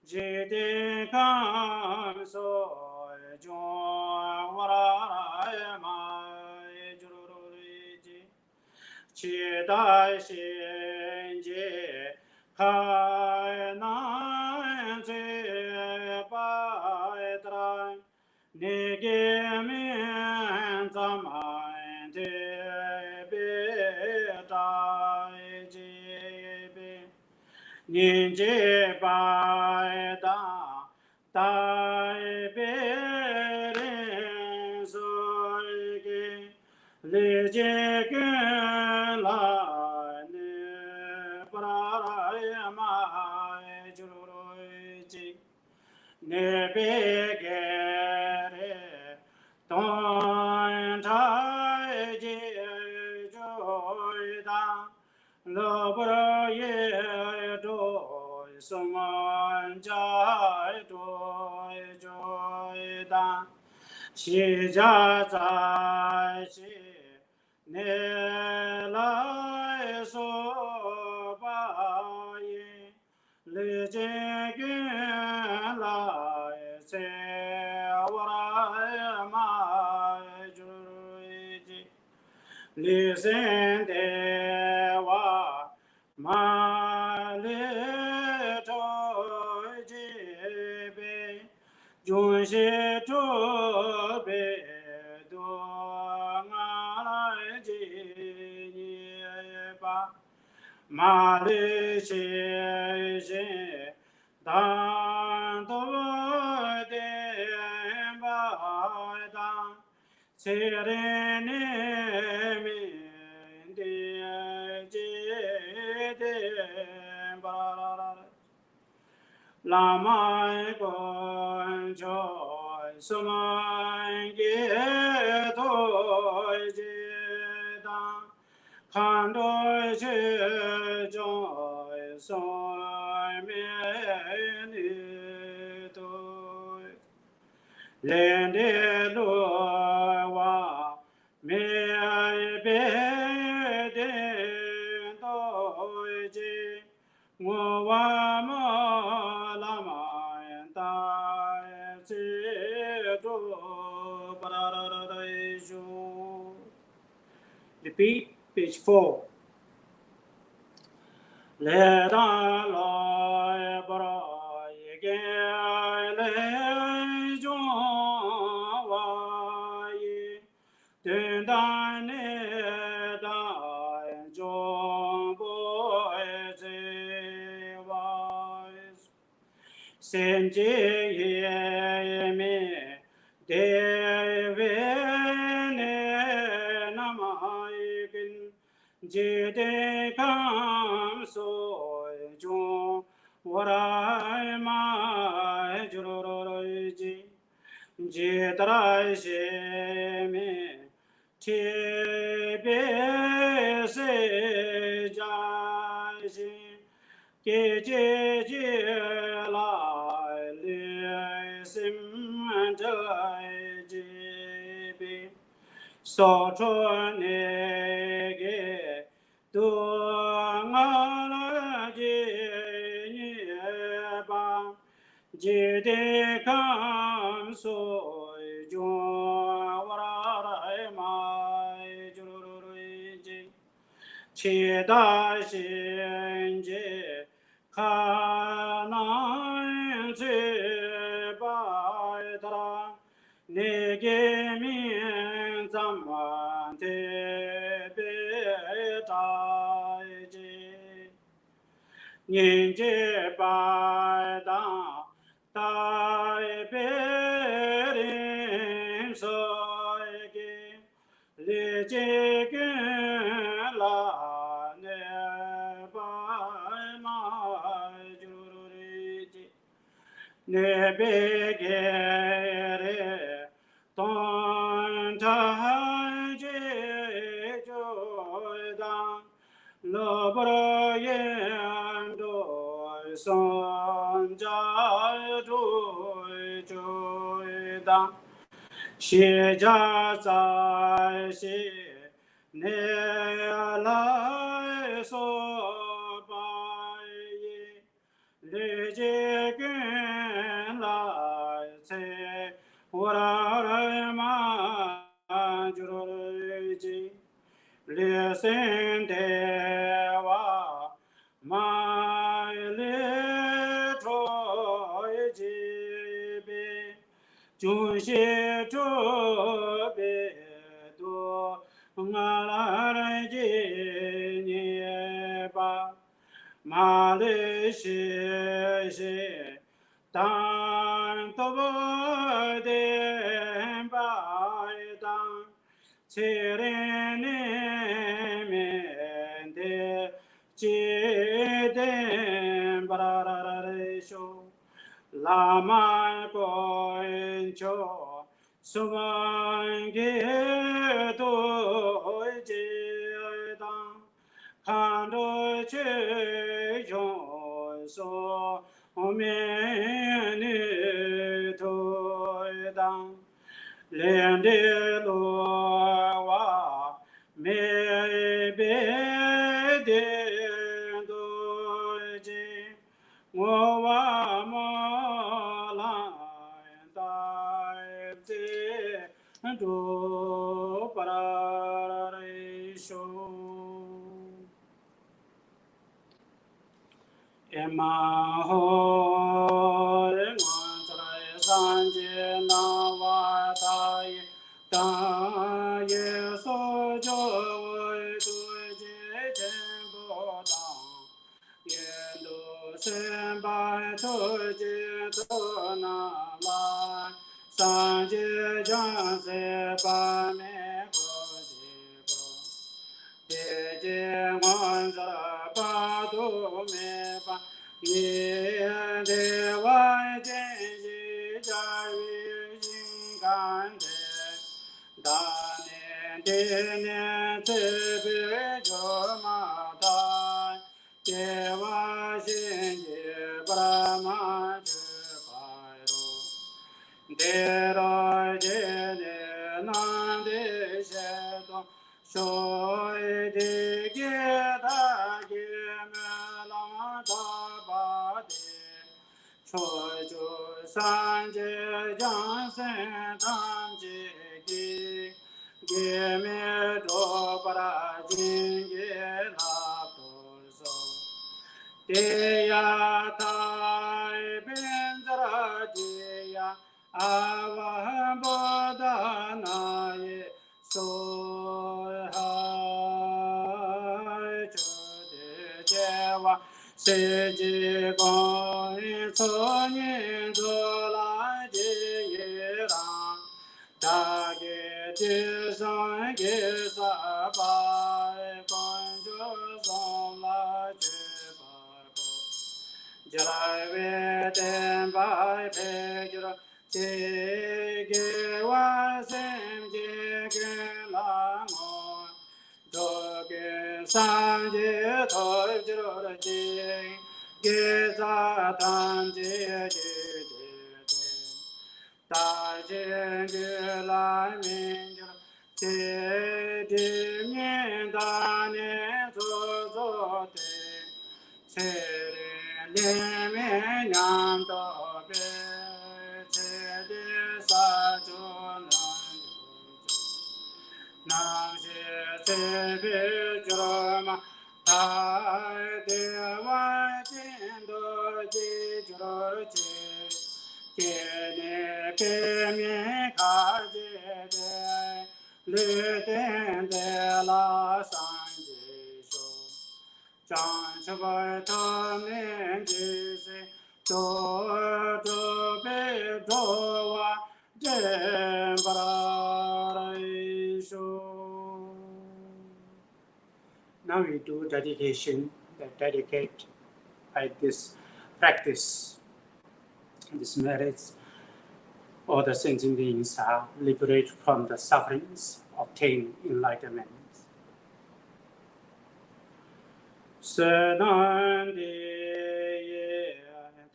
ji de kan so jo wa ra ma ju ru ji qi dai xin jie kai nan zhe bai dran ne ge men zam an de be dai ji be nin jie bai da dai be ren so ge le je ge la ne pra ya ma ju ro ji ne be ge re ton tai ji jo da lo bro ye do sum an ja do jo da xi jia zai xi ne lai so ba ye le je ge lai se wa ra ma ju ji li sen de wa ma le to ji be jun xie tu be do nga lai ji ni ba ma le xie xie dan do de ba dan ce re ne mi de ji de ba la mai quan choi su mai ge toi ji da kan doi che choi so me ni toi len de lo wa me be de toi ji wo wa ma la ma ta che do pa ra ra ra ju repeat page 4 le da lo bro ye ge le jo wa ye den da ne da jo bo ze wa sen je ye me de ve ne na ma bin je de kam so jo wa ra ma ju ro ji je tra she me che be se ja ji ge je je la le sim de ji be so chuan ne ge du nga la ji ni ba ji de kam so jo wa ra ma ju ru ji 七大心结가난 제바이더라 내게 민잠만 대배다이지 닌제바이다 다이베림서에게 레제겐라 네바이마주르리지 네베게레 돈타제 조당 러버예안도 선자조조당 시자자시 네알라에서바예 레제겐라세 오라라마주르지 레센데와 마일레토이지베 준시조베도 응아라지니에바 마레시시 땅토버덴바이당 체레네멘데 제덴바라라레쇼 라마고인초 수만게도이제당 간도체용소 오메니도이당 렌데로와 메베데도이제 오와마라이다이제 도파라레쇼 에마호레 만사라의 산제 나와다이 다예 소조의 두제 젠보당 예도 센바이 두제 도나마 산제 장세 밤에 거지고 예제원사 바도메바 예대와 제지자위신간데 다네데네 테베조마다 예와신제 브라마주바이로 데라제네 난데셰도 소이디게다게멜라다바데 초주산제장센담제기 게메도바라징게라돌소 데야타이벤자라제야 아와보다나예 소하이 주대제와 세지공이 손인돌라지예랑 다게 지성기사바이 건주송라지바고 자라베덴바이 베기라 제게와 샘제게라모 도게 산제 돌지로지 게사단제제제 다제게라민저 제디면단에 조조대 체레네메냠도베 제디사조난 남시 제비주로마 Thai Deva Jindo Jijoche Kene Keme Kaje De Luten De La Sanje Sho Chan Chabai Tamen Jise Do Do Be Do Wa Jem Barai Sho. Now we do dedication, that dedicate by this practice, this marriage, all the sentient beings are liberated from the sufferings, obtain enlightenment. Senan de ye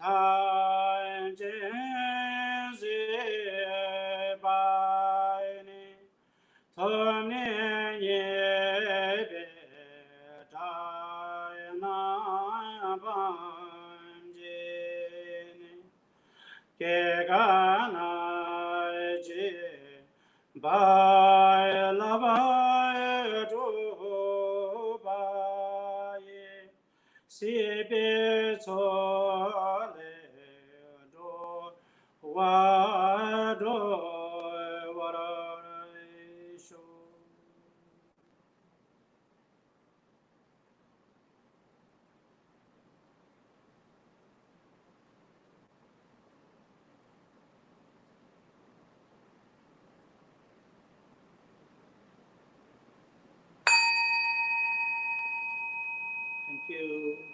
tan jen zi bai ni, ton ye be tai na ban je ni. Ke ga na ji bai la bai tu bai si be cho le do wa do wa ra sho. Thank you.